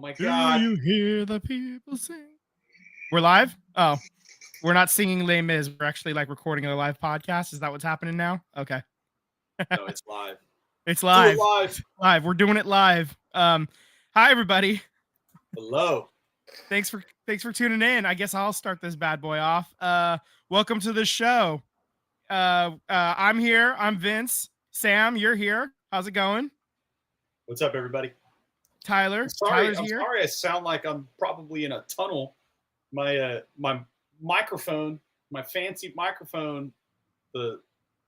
my God. Do you hear the people sing? We're live? Oh, we're not singing Les Mis. We're actually like recording a live podcast. Is that what's happening now? Okay. No, it's live. It's Do live. it live. Live. We're doing it live. Hi everybody. Hello. Thanks for tuning in. I guess I'll start this bad boy off. Welcome to the show. I'm here. I'm Vince. Sam, you're here. How's it going? What's up, everybody? Tyler. I'm here. sorry I sound like I'm probably in a tunnel. My microphone, my fancy microphone, the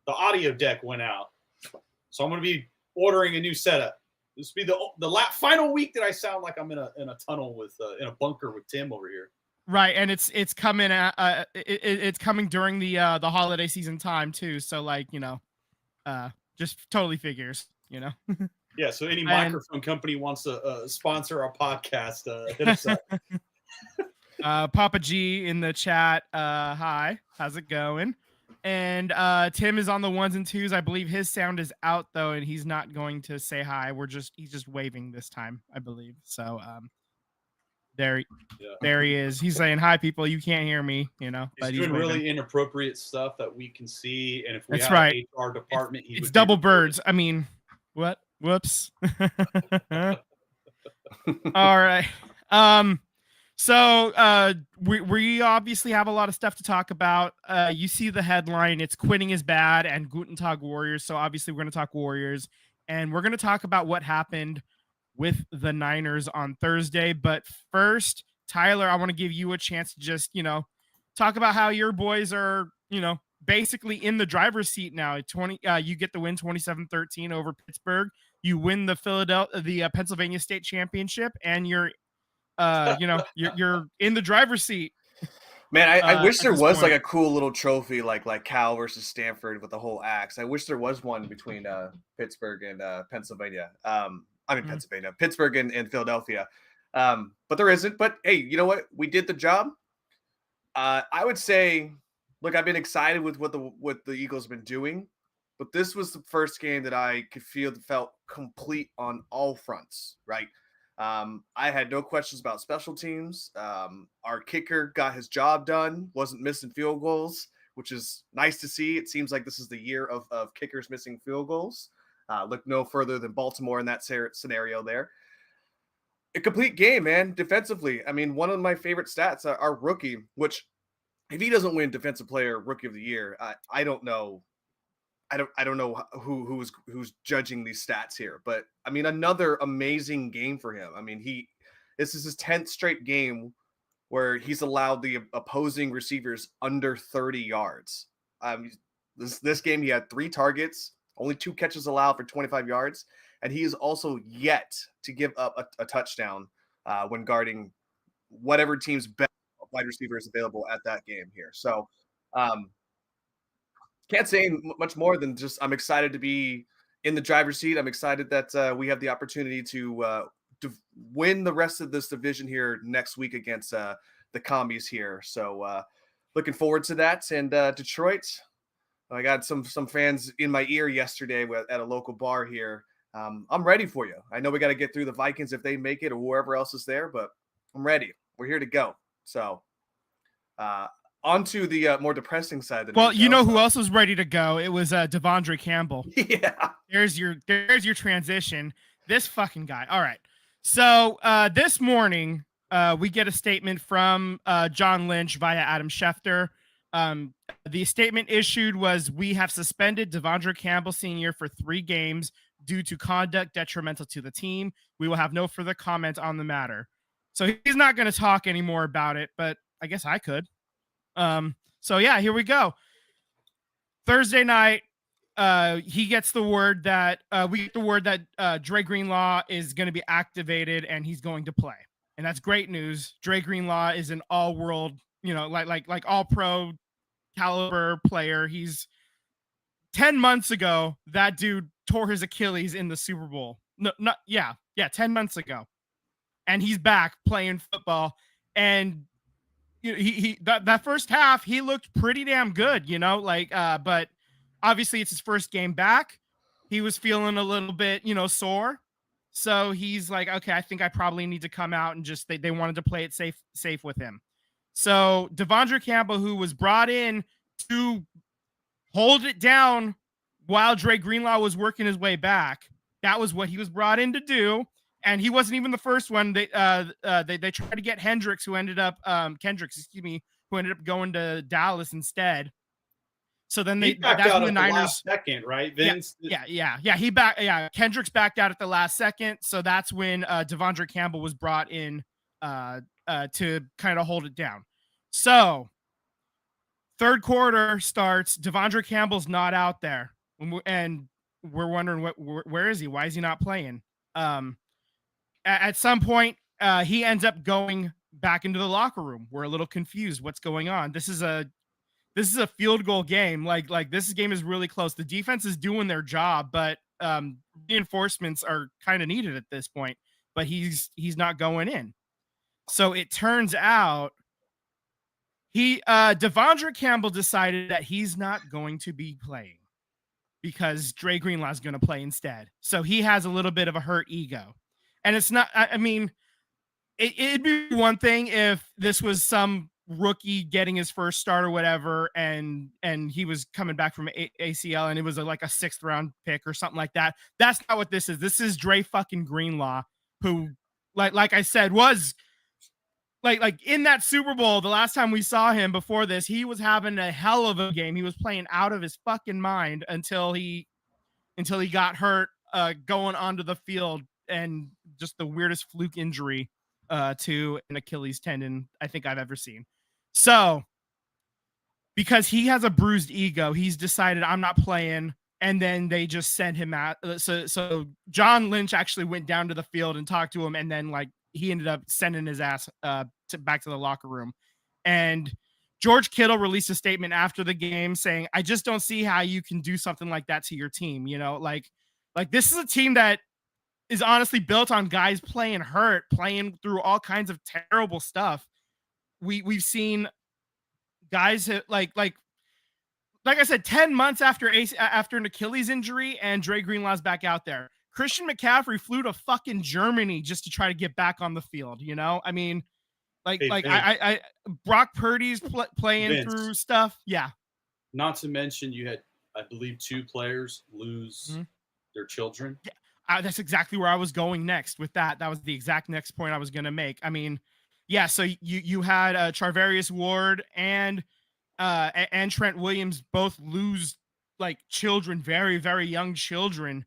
audio deck went out. So I'm going to be ordering a new setup. This will be the final week that I sound like I'm in a tunnel with in a bunker with Tim over here. Right, and it's coming it's coming during the holiday season time too. So like, just totally figures, Yeah, so any microphone company wants to sponsor our podcast, hit us up. Papa G in the chat. Hi, how's it going? And Tim is on the ones and twos. I believe his sound is out though, and he's not going to say hi. He's just waving this time, I believe. So there he is. He's saying hi, people. You can't hear me, He's doing really inappropriate stuff that we can see, and if we That's had right. an HR department, it's double birds. I mean, what? Whoops. All right. So we obviously have a lot of stuff to talk about. You see the headline, it's quitting is bad and Guten Warriors. So obviously we're going to talk Warriors, and we're going to talk about what happened with the Niners on Thursday. But first, Tyler, I want to give you a chance to just, talk about how your boys are, basically in the driver's seat now. You get the win 27-13 over Pittsburgh. You win the Pennsylvania State Championship, and you're in the driver's seat. Man, I wish there was like a cool little trophy like Cal versus Stanford with the whole axe. I wish there was one between Pittsburgh and Pennsylvania. Pittsburgh and Philadelphia. But there isn't. But hey, you know what? We did the job. I would say, look, I've been excited with what the Eagles have been doing, but this was the first game that I could felt complete on all fronts, right? I had no questions about special teams. Our kicker got his job done, wasn't missing field goals, which is nice to see. It seems like this is the year of kickers missing field goals. Look no further than Baltimore in that scenario there. A complete game, man, defensively. I mean, one of my favorite stats, our rookie, which if he doesn't win Defensive Player Rookie of the Year, I don't know. I don't know who's judging these stats here, but I mean, another amazing game for him. I mean, this is his 10th straight game where he's allowed the opposing receivers under 30 yards. This game, he had 3 targets, only 2 catches allowed for 25 yards. And he is also yet to give up a touchdown when guarding whatever team's best wide receiver is available at that game here. So, can't say much more than just I'm excited to be in the driver's seat. I'm excited that we have the opportunity to win the rest of this division here next week against the Commies here. So looking forward to that. And Detroit, I got some fans in my ear yesterday at a local bar here. I'm ready for you. I know we got to get through the Vikings if they make it or whoever else is there, but I'm ready. We're here to go. So on to the more depressing side. Well, you know who else was ready to go? It was Devondre Campbell. Yeah. There's your transition. This fucking guy. All right. So this morning, we get a statement from John Lynch via Adam Schefter. The statement issued was, we have suspended Devondre Campbell Sr. for 3 games due to conduct detrimental to the team. We will have no further comment on the matter. So he's not going to talk anymore about it, but I guess I could. So yeah, here we go. Thursday night, he gets the word that we get the word that Dre Greenlaw is going to be activated and he's going to play, and that's great news. Dre Greenlaw is an all-world, like all-pro caliber player. He's 10 months ago that dude tore his Achilles in the Super Bowl. 10 months ago, and he's back playing football. And he that first half he looked pretty damn good, but obviously it's his first game back. He was feeling a little bit, sore. So he's like, okay, I think I probably need to come out and just they wanted to play it safe with him. So Devondre Campbell, who was brought in to hold it down while Dre Greenlaw was working his way back, that was what he was brought in to do. And he wasn't even the first one. They tried to get Kendricks, who ended up going to Dallas instead. So then he backed out at the last second, right, Vince? Yeah. Kendricks backed out at the last second. So that's when Devondre Campbell was brought in to kind of hold it down. So third quarter starts. Devondre Campbell's not out there, and we're wondering where is he? Why is he not playing? At some point, he ends up going back into the locker room. We're a little confused. What's going on? This is a field goal game. Like this game is really close. The defense is doing their job, but reinforcements are kind of needed at this point. But he's not going in. So it turns out Devondre Campbell decided that he's not going to be playing because Dre Greenlaw is going to play instead. So he has a little bit of a hurt ego. And it's not, I mean, it'd be one thing if this was some rookie getting his first start or whatever, and he was coming back from ACL and it was like a 6th round pick or something like that. That's not what this is. This is Dre fucking Greenlaw, who, like I said, was like in that Super Bowl, the last time we saw him before this, he was having a hell of a game. He was playing out of his fucking mind until he got hurt going onto the field, and just the weirdest fluke injury to an Achilles tendon I think I've ever seen. So because he has a bruised ego, he's decided I'm not playing, and then they just sent him out. So John Lynch actually went down to the field and talked to him, and then like he ended up sending his ass back to the locker room. And George Kittle released a statement after the game saying, I just don't see how you can do something like that to your team. You know, like this is a team that is honestly built on guys playing hurt, playing through all kinds of terrible stuff. We've seen guys like I said, 10 months after an Achilles injury, and Dre Greenlaw's back out there. Christian McCaffrey flew to fucking Germany just to try to get back on the field. You know, I mean, I Brock Purdy's playing Vince, through stuff. Yeah. Not to mention you had, I believe, 2 players lose their children. Yeah, that's exactly where I was going next with that. That was the exact next point I was going to make. I mean, yeah. So you had Charvarius Ward and Trent Williams both lose like children, very, very young children,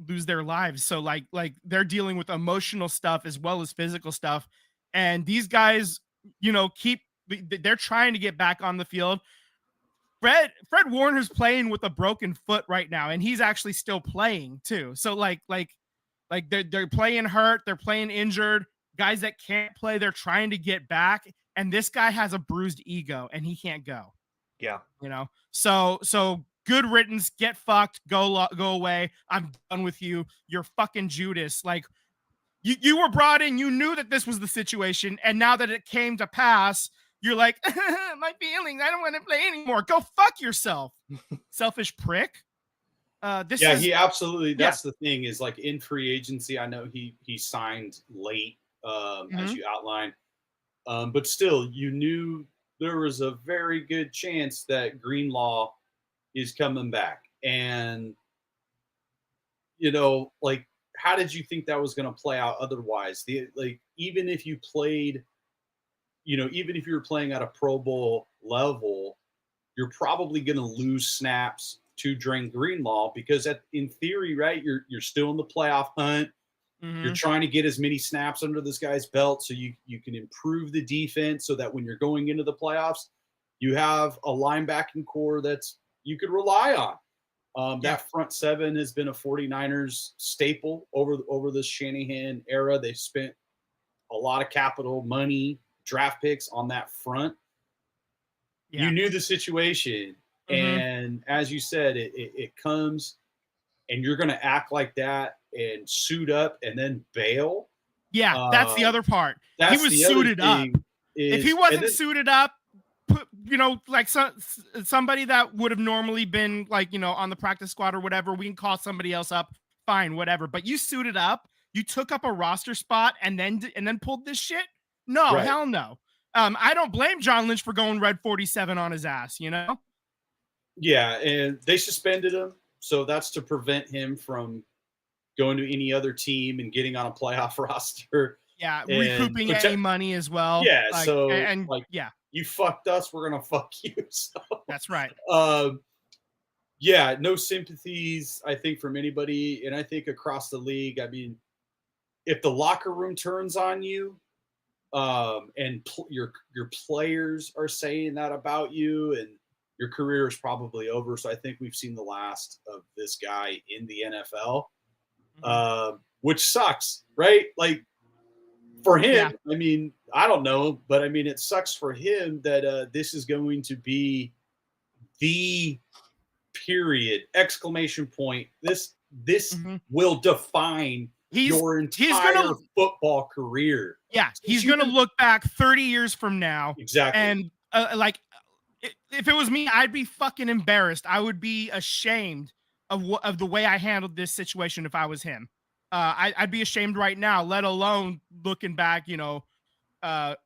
lose their lives. So like they're dealing with emotional stuff as well as physical stuff. And these guys, you know, they're trying to get back on the field. Fred Warner's playing with a broken foot right now, and he's actually still playing too. So like they're playing hurt, they're playing injured. Guys that can't play, they're trying to get back, and this guy has a bruised ego and he can't go. Yeah, you know. So good riddance. Get fucked. Go away. I'm done with you. You're fucking Judas. Like you were brought in. You knew that this was the situation, and now that it came to pass, you're like, my feelings. I don't want to play anymore. Go fuck yourself, selfish prick. He absolutely. That's the thing is like in free agency. I know he signed late, as you outlined, but still, you knew there was a very good chance that Greenlaw is coming back, and you know, like, how did you think that was going to play out otherwise? Even if you played. You know, even if you're playing at a Pro Bowl level, you're probably going to lose snaps to Dre Greenlaw because, in theory, right, you're still in the playoff hunt. Mm-hmm. You're trying to get as many snaps under this guy's belt so you can improve the defense so that when you're going into the playoffs, you have a linebacking core that's you could rely on. That front seven has been a 49ers staple over this Shanahan era. They've spent a lot of capital money, draft picks on that front. Yeah. You knew the situation, and as you said, it comes, and you're going to act like that and suit up and then bail. Yeah, that's the other part. He was suited up. If he wasn't suited up, you know, like somebody that would have normally been like, you know, on the practice squad or whatever, we can call somebody else up, fine, whatever. But you suited up, you took up a roster spot, and then pulled this shit. No, Right. hell no. I don't blame John Lynch for going red 47 on his ass. Yeah, and they suspended him, so that's to prevent him from going to any other team and getting on a playoff roster. Yeah, recouping any money as well. Yeah, yeah, you fucked us, we're gonna fuck you. So that's right. Yeah, no sympathies, I think, from anybody, and I think across the league. I mean, if the locker room turns on you, and your players are saying that about you, and your career is probably over. So I think we've seen the last of this guy in the NFL, which sucks, right? Like for him, yeah. I mean, I don't know, but I mean, it sucks for him that this is going to be the period, exclamation point. This will define your entire football career. Yeah, he's going to look back 30 years from now. Exactly. And if it was me, I'd be fucking embarrassed. I would be ashamed of the way I handled this situation if I was him. I'd be ashamed right now, let alone looking back,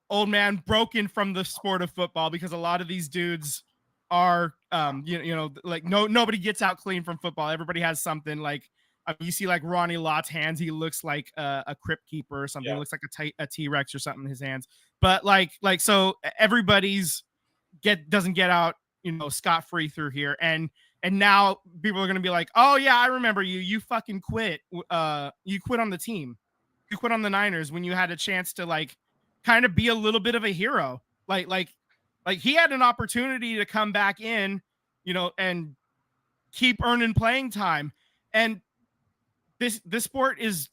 old man broken from the sport of football, because a lot of these dudes are, nobody gets out clean from football. Everybody has something. Like, you see like Ronnie Lott's hands, he looks like a crypt keeper or something. Yeah. He looks like a T-Rex or something in his hands. But so everybody's doesn't get out, scot-free through here. And now people are going to be like, oh yeah, I remember you. You fucking quit. You quit on the team. You quit on the Niners when you had a chance to kind of be a little bit of a hero. Like he had an opportunity to come back in, and keep earning playing time. And this sport is,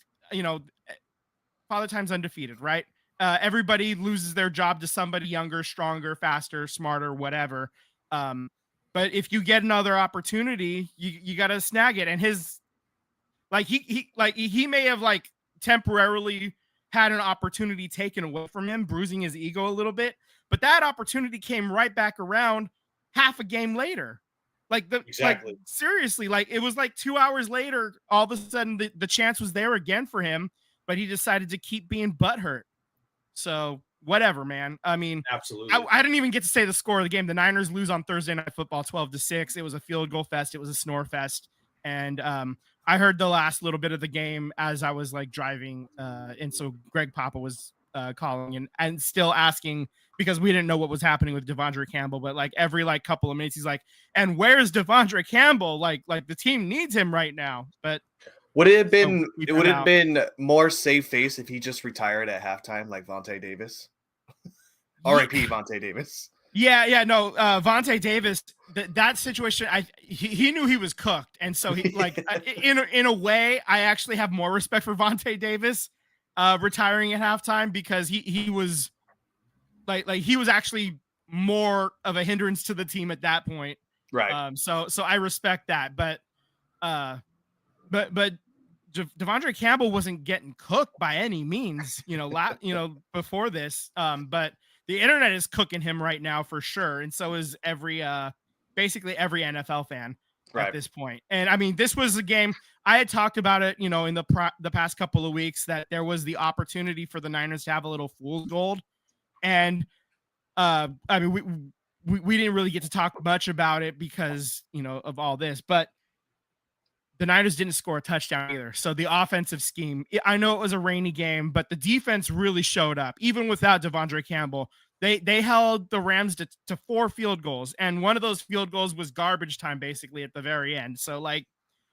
Father Time's undefeated, right? Everybody loses their job to somebody younger, stronger, faster, smarter, whatever. But if you get another opportunity, you got to snag it. And he may have temporarily had an opportunity taken away from him, bruising his ego a little bit, but that opportunity came right back around half a game later. Exactly. Seriously, it was 2 hours later, all of a sudden the chance was there again for him, but he decided to keep being butthurt. So whatever, man. I mean, absolutely. I didn't even get to say the score of the game. The Niners lose on Thursday Night Football 12-6. It was a field goal fest. It was a snore fest. And I heard the last little bit of the game as I was driving. And so Greg Papa was calling and still asking, because we didn't know what was happening with Devondre Campbell, but every couple of minutes he's like, and where's Devondre Campbell? Like the team needs him right now. But would it have been more safe face if he just retired at halftime like Vontae Davis? R.I.P. Vontae Davis. Yeah, no, Vontae Davis, that situation, he knew he was cooked, and so he in a way, I actually have more respect for Vontae Davis retiring at halftime, because he was he was actually more of a hindrance to the team at that point, right? So I respect that, but Devondre Campbell wasn't getting cooked by any means, before this, but the internet is cooking him right now for sure. And so is basically every NFL fan at this point. And I mean, this was a game I had talked about it, in the past couple of weeks, that there was the opportunity for the Niners to have a little fool's gold. And I mean, we didn't really get to talk much about it because, of all this, but the Niners didn't score a touchdown either. So the offensive scheme, I know it was a rainy game, but the defense really showed up. Even without Devondre Campbell, they held the Rams to 4 field goals. And one of those field goals was garbage time, basically, at the very end. So,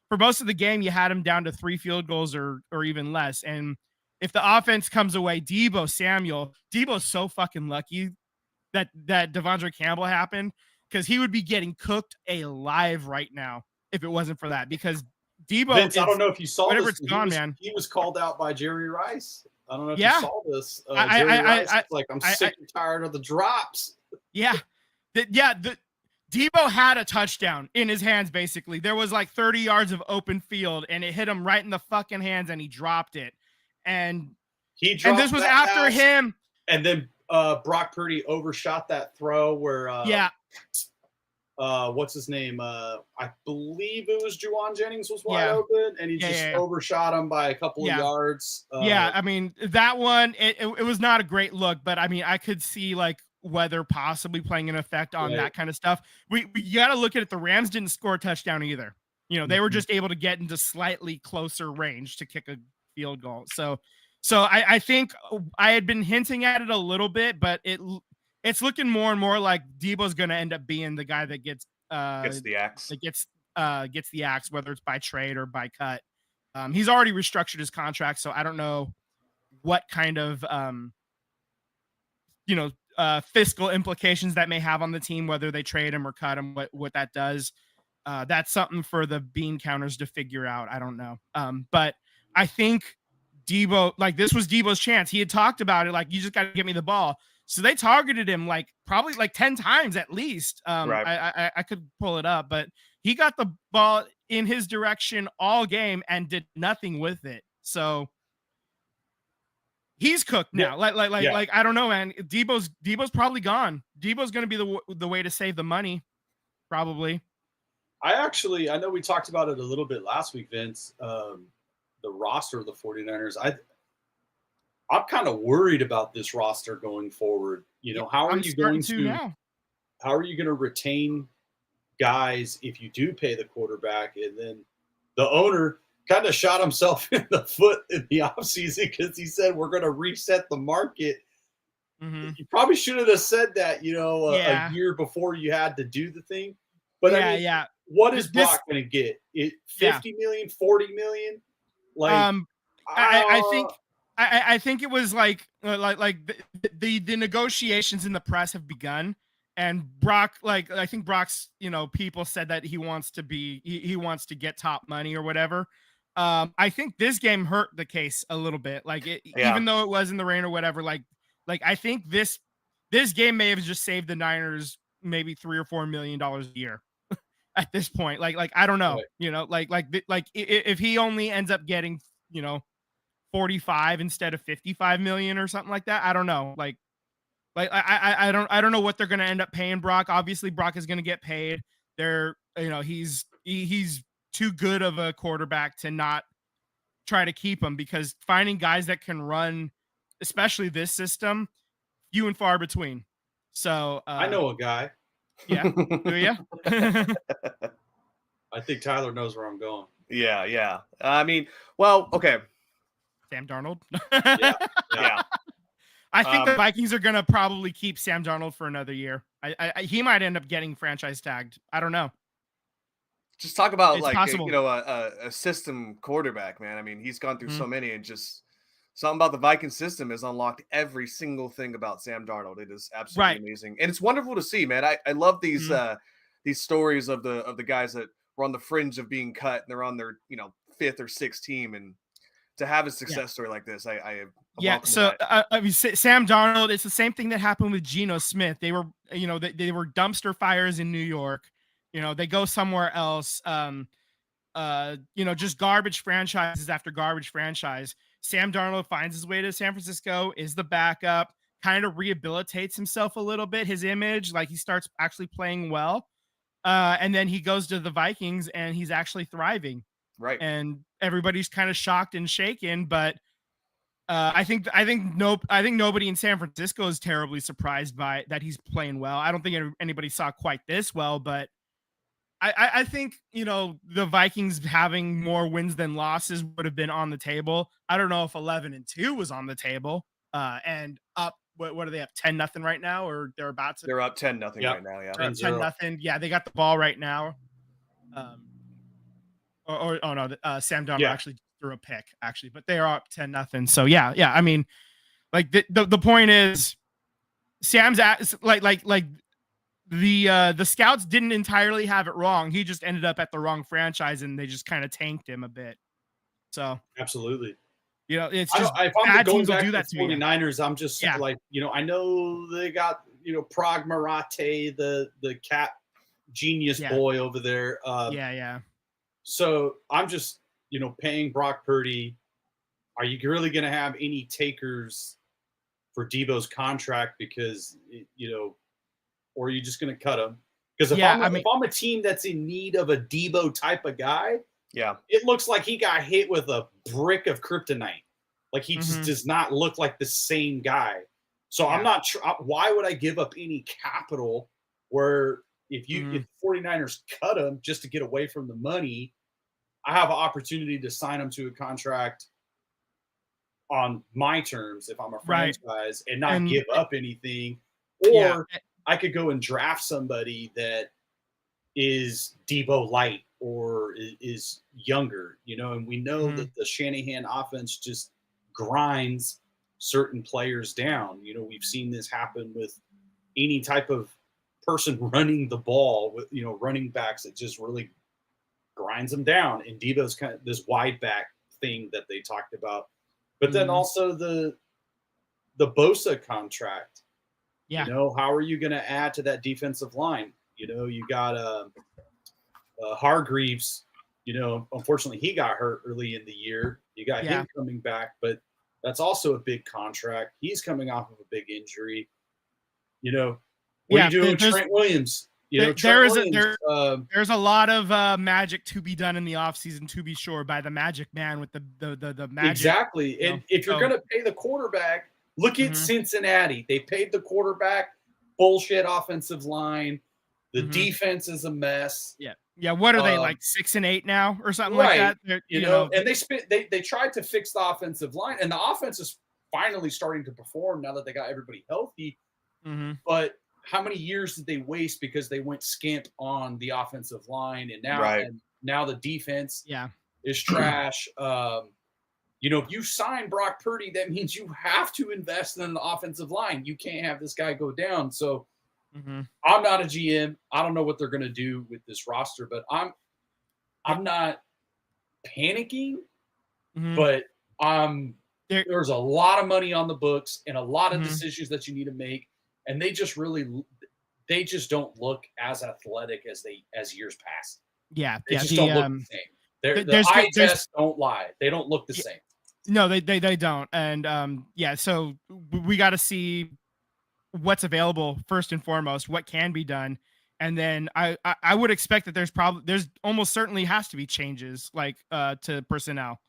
for most of the game, you had them down to 3 field goals or even less. And if the offense comes away, Deebo's so fucking lucky that Devondre Campbell happened, because he would be getting cooked alive right now if it wasn't for that, because Deebo, Vince, I don't know if you saw whatever this. It's gone, man. He was called out by Jerry Rice. I don't know if you saw this. Jerry Rice was I'm sick and tired of the drops. Yeah. Deebo had a touchdown in his hands, basically. There was 30 yards of open field, and it hit him right in the fucking hands, and he dropped it. And this was after him. And then Brock Purdy overshot that throw where what's his name? I believe it was Juwan Jennings was wide open, and he just overshot him by a couple of yards. I mean, that one, it was not a great look, but I mean, I could see like weather possibly playing an effect on that kind of stuff. You got to look at it. The Rams didn't score a touchdown either. They were just able to get into slightly closer range to kick a field goal. So I think I had been hinting at it a little bit, but it's looking more and more like Debo's going to end up being the guy that gets the axe. That gets the axe, whether it's by trade or by cut. He's already restructured his contract, so I don't know what kind of fiscal implications that may have on the team, whether they trade him or cut him, what that does. That's something for the bean counters to figure out. I don't know. But I think Debo, like, this was Debo's chance. He had talked about it, like, you just got to get me the ball. So they targeted him like probably like 10 times at least. I could pull it up, but he got the ball in his direction all game and did nothing with it. So he's cooked now. Like I don't know, man. Debo's probably gone. Debo's going to be the way to save the money, probably. I know we talked about it a little bit last week, Vince. The roster of the 49ers. I'm kind of worried about this roster going forward. How are you going to retain guys if you do pay the quarterback? And then the owner kind of shot himself in the foot in the offseason because he said, we're going to reset the market. Mm-hmm. You probably shouldn't have said that, a year before you had to do the thing. But what is Brock going to get? 50 million, 40 million? I think it was like the negotiations in the press have begun, and Brock, I think Brock's, people said that he wants to get top money or whatever. I think this game hurt the case a little bit. Even though it was in the rain or whatever, I think this game may have just saved the Niners maybe $3 or $4 million a year at this point. I don't know, if he only ends up getting, 45 instead of 55 million or something like that. I don't know. I don't know what they're going to end up paying Brock. Obviously Brock is going to get paid. He's too good of a quarterback to not try to keep him, because finding guys that can run, especially this system, few and far between. So I know a guy. Yeah. Do you? I think Tyler knows where I'm going. Yeah. I mean, well, okay. Sam Darnold. Yeah. I think the Vikings are going to probably keep Sam Darnold for another year. He might end up getting franchise tagged. I don't know. Just talk about it's a system quarterback, man. I mean, he's gone through so many, and just something about the Viking system has unlocked every single thing about Sam Darnold. It is absolutely amazing, and it's wonderful to see, man. I love these stories of the guys that were on the fringe of being cut and they're on their 5th or 6th team, and to have a success story like this, So I mean, Sam Darnold, it's the same thing that happened with Geno Smith. They were they were dumpster fires in New York. They go somewhere else. Just garbage franchises after garbage franchise. Sam Darnold finds his way to San Francisco, is the backup, kind of rehabilitates himself a little bit, his image, he starts actually playing well. And then he goes to the Vikings and he's actually thriving. Right. And everybody's kind of shocked and shaken, but I think nobody in San Francisco is terribly surprised by that he's playing well. I don't think anybody saw quite this well, but I think, the Vikings having more wins than losses would have been on the table. I don't know if 11-2 was on the table, and up. What are they up 10-0 right now, or they're about to? They're up 10-0 right now. Yeah, 10-0. Yeah, they got the ball right now. Sam Darnold actually threw a pick, but they are up 10-0. So yeah. I mean, the point is, Sam's the scouts didn't entirely have it wrong. He just ended up at the wrong franchise, and they just kind of tanked him a bit. So absolutely. It's just if I'm bad going teams will back do to that the to me. 49ers, I'm just I know they got, Prague Marate, the cat genius boy over there. So I'm just, paying Brock Purdy. Are you really going to have any takers for Debo's contract? Because, or are you just going to cut him? Because if I'm a team that's in need of a Debo type of guy, it looks like he got hit with a brick of kryptonite. Like he just does not look like the same guy. So I'm not sure. Why would I give up any capital where if the 49ers cut him just to get away from the money, I have an opportunity to sign him to a contract on my terms if I'm a franchise and not give up anything. Or I could go and draft somebody that is Debo light or is younger, and we know that the Shanahan offense just grinds certain players down. We've seen this happen with any type of person running the ball with, running backs that just really grinds them down. And Debo's kind of this wide back thing that they talked about. But then also the Bosa contract. Yeah. How are you going to add to that defensive line? You got Hargreaves, unfortunately he got hurt early in the year. You got him coming back, but that's also a big contract. He's coming off of a big injury. What are you doing with Trent Williams? There's a lot of magic to be done in the offseason, to be sure, by the magic man with the magic. Exactly. And if you're going to pay the quarterback, look at Cincinnati. They paid the quarterback, bullshit offensive line. The defense is a mess. Yeah. Yeah. What are they, like 6-8 now or something like that? And they tried to fix the offensive line, and the offense is finally starting to perform now that they got everybody healthy. But how many years did they waste because they went scamp on the offensive line, and now the defense is trash. If you sign Brock Purdy, that means you have to invest in the offensive line. You can't have this guy go down. So I'm not a GM. I don't know what they're going to do with this roster, but I'm not panicking, but there's a lot of money on the books and a lot of decisions that you need to make. And they just don't look as athletic as years past. Yeah. They just don't look the same. The eye tests don't lie. They don't look the same. No, they don't. And so we got to see what's available first and foremost, what can be done. And then I would expect that there's almost certainly has to be changes to personnel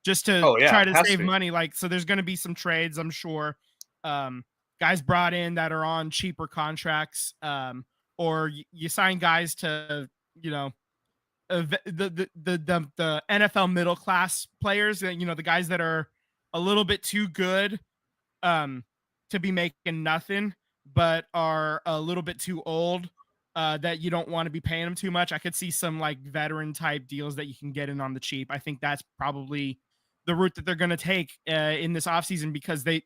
just to try to save money. So there's going to be some trades, I'm sure. Guys brought in that are on cheaper contracts, or you sign guys to, the NFL middle class players, the guys that are a little bit too good to be making nothing, but are a little bit too old that you don't want to be paying them too much. I could see some veteran type deals that you can get in on the cheap. I think that's probably the route that they're going to take in this offseason because the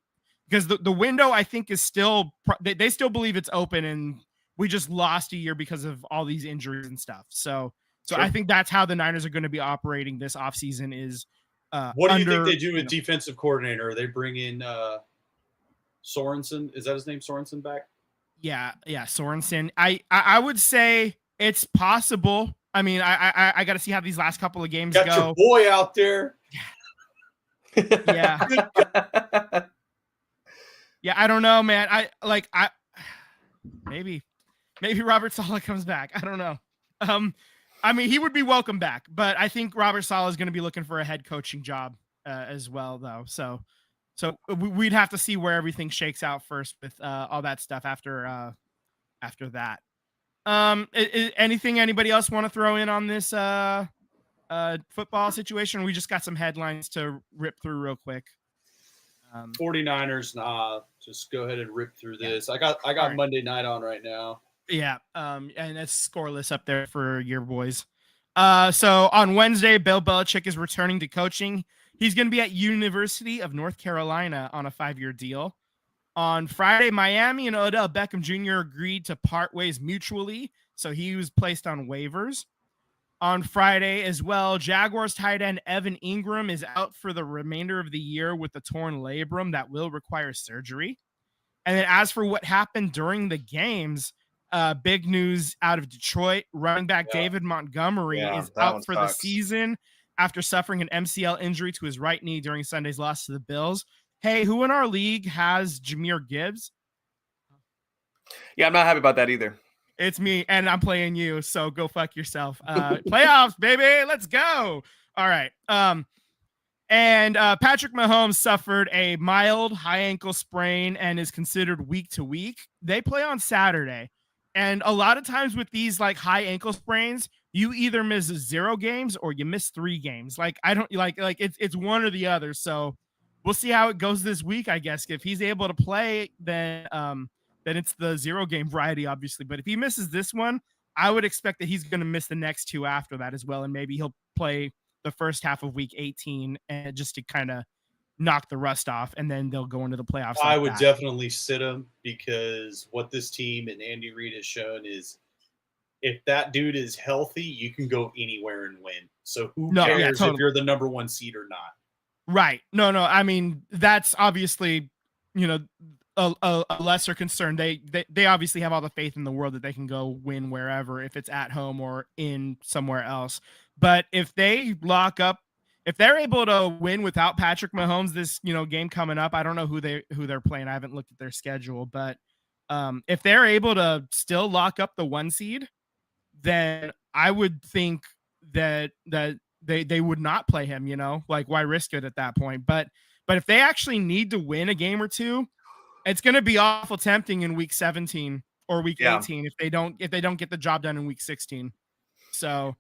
window, I think, is still they still believe it's open, and we just lost a year because of all these injuries and stuff. So sure. I think that's how the Niners are going to be operating this offseason is what do you think they do with defensive coordinator? Are they bring in Sorensen? Is that his name, Sorensen, back? Yeah, Sorensen. I would say it's possible. I mean, I got to see how these last couple of games go. Your boy out there. Yeah. Yeah, I don't know, man. Maybe Robert Saleh comes back. I don't know. I mean, he would be welcome back, but I think Robert Saleh is going to be looking for a head coaching job as well, though. So we'd have to see where everything shakes out first with all that stuff after that. Anything anybody else want to throw in on this football situation? We just got some headlines to rip through real quick. 49ers, just go ahead and rip through this. I got Monday night on right now. Yeah, and it's scoreless up there for your boys. So on Wednesday, Bill Belichick is returning to coaching. He's going to be at University of North Carolina on a 5-year deal. On Friday, Miami and Odell Beckham Jr. agreed to part ways mutually, so he was placed on waivers. On Friday as well, Jaguars tight end Evan Ingram is out for the remainder of the year with a torn labrum that will require surgery. And then as for what happened during the games, big news out of Detroit, running back David Montgomery is out for the season after suffering an MCL injury to his right knee during Sunday's loss to the Bills. Hey, who in our league has Jahmyr Gibbs? Yeah, I'm not happy about that either. It's me, and I'm playing you, so go fuck yourself. Playoffs, baby, let's go. All right. And Patrick Mahomes suffered a mild high ankle sprain and is considered week to week. They play on Saturday. And a lot of times with these like high ankle sprains, you either miss 0 games or you miss 3 games. Like I don't like it's one or the other. So we'll see how it goes this week, I guess. If he's able to play, then it's the 0 game variety, obviously. But if he misses this one, I would expect that he's going to miss the next 2 after that as well. And maybe he'll play the first half of week 18 and just to kind of knock the rust off, and then they'll go into the playoffs. I would definitely sit him, because what this team and Andy Reid has shown is if that dude is healthy, you can go anywhere and win. So who cares if you're the number 1 seed or not? Right. No. I mean, that's obviously, a lesser concern. They obviously have all the faith in the world that they can go win wherever, if it's at home or in somewhere else. But if they lock up, if they're able to win without Patrick Mahomes this game coming up, I don't know who they're playing. I haven't looked at their schedule, but if they're able to still lock up the 1 seed, then I would think that they would not play him. Like, why risk it at that point? But if they actually need to win a game or two, it's going to be awful tempting in week 17 or week 18 if they don't get the job done in week 16. So,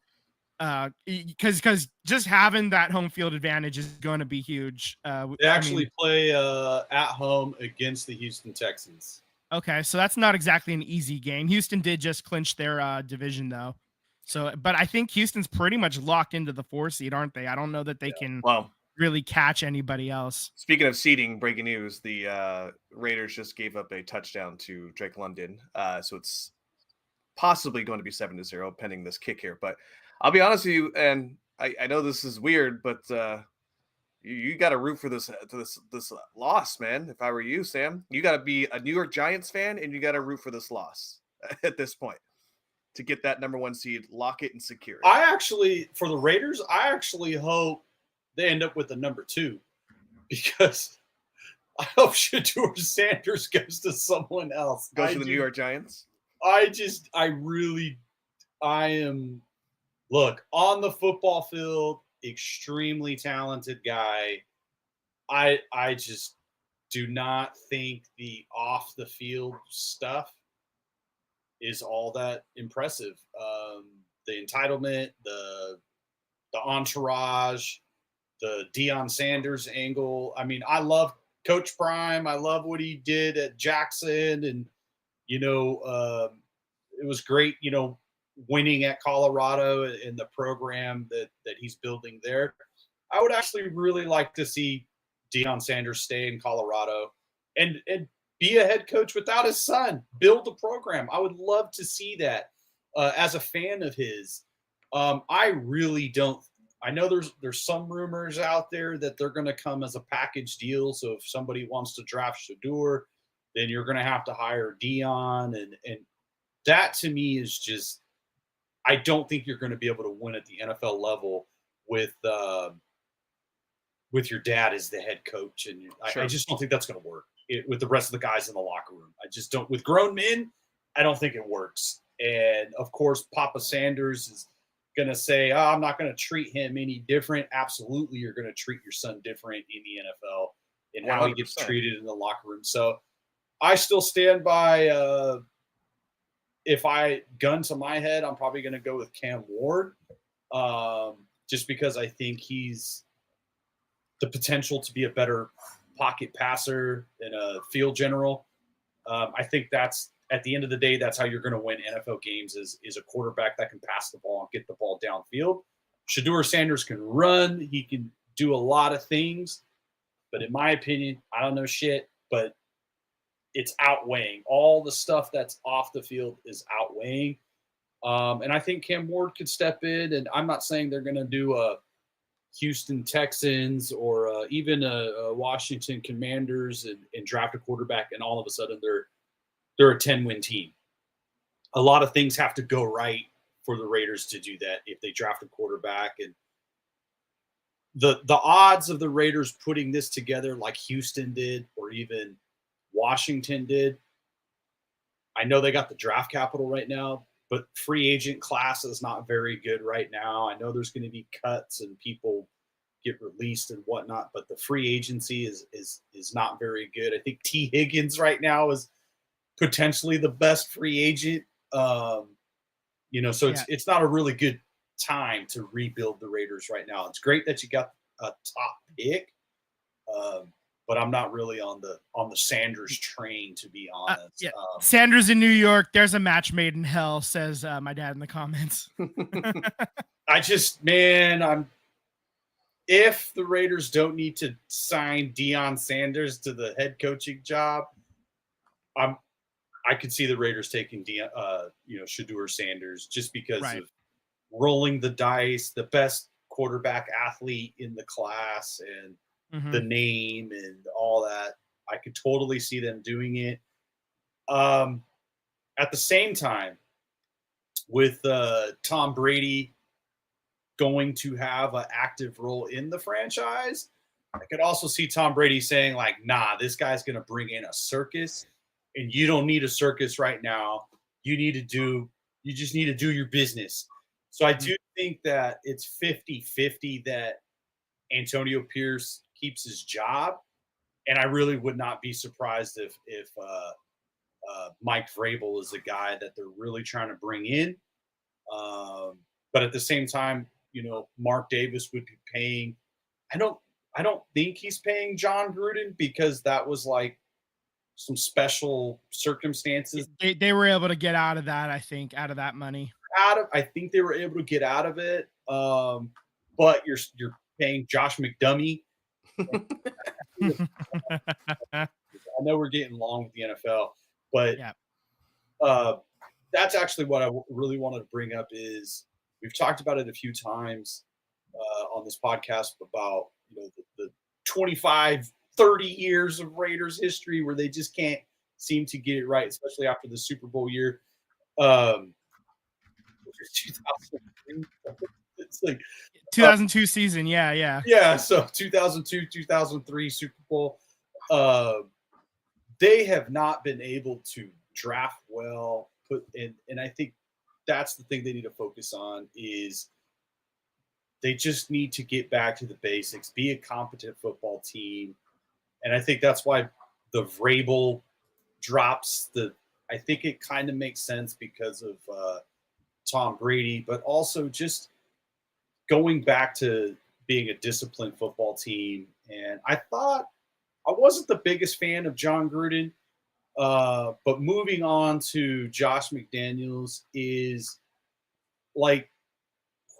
because just having that home field advantage is going to be huge. They actually play at home against the Houston Texans. Okay, so that's not exactly an easy game. Houston did just clinch their division, though. So, but I think Houston's pretty much locked into the 4 seed, aren't they? I don't know that they can really catch anybody else. Speaking of seeding, breaking news: the Raiders just gave up a touchdown to Drake London, so it's possibly going to be 7-0 pending this kick here. But I'll be honest with you, and I know this is weird, but you got to root for this loss, man. If I were you, Sam, you got to be a New York Giants fan, and you got to root for this loss at this point to get that number 1 seed, lock it, and secure it. For the Raiders, I actually hope they end up with the number 2, because I hope Shedeur Sanders goes to someone else. Goes to the New York Giants? Look, on the football field, extremely talented guy. I just do not think the off the field stuff is all that impressive. The entitlement, the entourage, the Deion Sanders angle. I mean, I love Coach Prime. I love what he did at Jackson, and it was great, winning at Colorado and the program that he's building there. I would actually really like to see Deion Sanders stay in Colorado and be a head coach without his son, build a program. I would love to see that as a fan of his. I really don't. I know there's some rumors out there that they're going to come as a package deal. So if somebody wants to draft Shedeur, then you're going to have to hire Deion. And that to me is just, I don't think you're going to be able to win at the NFL level with your dad as the head coach. And Sure. I just don't think that's going to work with the rest of the guys in the locker room. I just don't. With grown men, I don't think it works. And, of course, Papa Sanders is going to say, I'm not going to treat him any different. Absolutely, you're going to treat your son different in the NFL and how 100%. He gets treated in the locker room. So I still stand by if I gun to my head, I'm probably going to go with Cam Ward just because I think he's the potential to be a better pocket passer and a field general. I think that's, at the end of the day, that's how you're going to win NFL games is a quarterback that can pass the ball and get the ball downfield. Shedeur Sanders can run. He can do a lot of things. But in my opinion, I don't know shit, but it's outweighing. All the stuff that's off the field is outweighing. And I think Cam Ward could step in. And I'm not saying they're going to do a Houston Texans or even a Washington Commanders and draft a quarterback, and all of a sudden they're a 10-win team. A lot of things have to go right for the Raiders to do that if they draft a quarterback. And the odds of the Raiders putting this together like Houston did or even Washington did, I know they got the draft capital right now, but free agent class is not very good right now. I know there's going to be cuts and people get released and whatnot, but the free agency is not very good. I think T. Higgins right now is potentially the best free agent. So it's not a really good time to rebuild the Raiders right now. It's great that you got a top pick, but I'm not really on the Sanders train, to be honest. Sanders in New York. There's a match made in hell, says my dad in the comments. If the Raiders don't need to sign Deion Sanders to the head coaching job, I could see the Raiders taking Shedeur Sanders just because of rolling the dice, the best quarterback athlete in the class, and the name and all that. I could totally see them doing it. At the same time, with Tom Brady going to have an active role in the franchise, I could also see Tom Brady saying, like, nah, this guy's going to bring in a circus, and you don't need a circus right now. You just need to do your business. So I do think that it's 50-50 that Antonio Pierce keeps his job. And I really would not be surprised if Mike Vrabel is a guy that they're really trying to bring in. But at the same time, Mark Davis would be paying. I don't think he's paying John Gruden because that was like some special circumstances. They were able to get out of that, I think, out of that money. I think they were able to get out of it. But you're paying Josh McDummy. I know we're getting long with the NFL, but that's actually what I really wanted to bring up is we've talked about it a few times on this podcast about the 25, 30 years of Raiders history where they just can't seem to get it right, especially after the Super Bowl year. 2003. It's like 2002 season. Yeah. So 2002, 2003 Super Bowl. They have not been able to draft well, and I think that's the thing they need to focus on is they just need to get back to the basics, be a competent football team. And I think that's why the Vrabel drops I think it kind of makes sense because of Tom Brady, but also just going back to being a disciplined football team. And I thought I wasn't the biggest fan of John Gruden, but moving on to Josh McDaniels is like,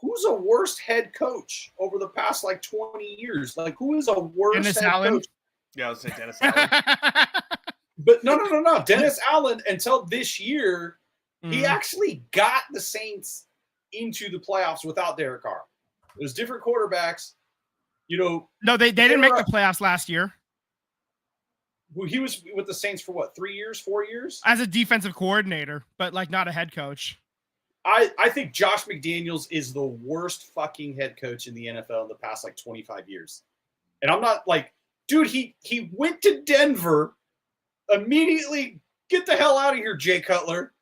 who's a worse head coach over the past 20 years? Like, who is a worse Dennis head Allen? coach? Yeah, I would say Dennis Allen. But no. Dennis Allen, until this year, he actually got the Saints into the playoffs without Derek Carr. It was different quarterbacks. No, they didn't make the playoffs last year. He was with the Saints for what, 3 years, 4 years? As a defensive coordinator, but not a head coach. I think Josh McDaniels is the worst fucking head coach in the NFL in the past 25 years. And I'm not dude, he went to Denver immediately. Get the hell out of here, Jay Cutler.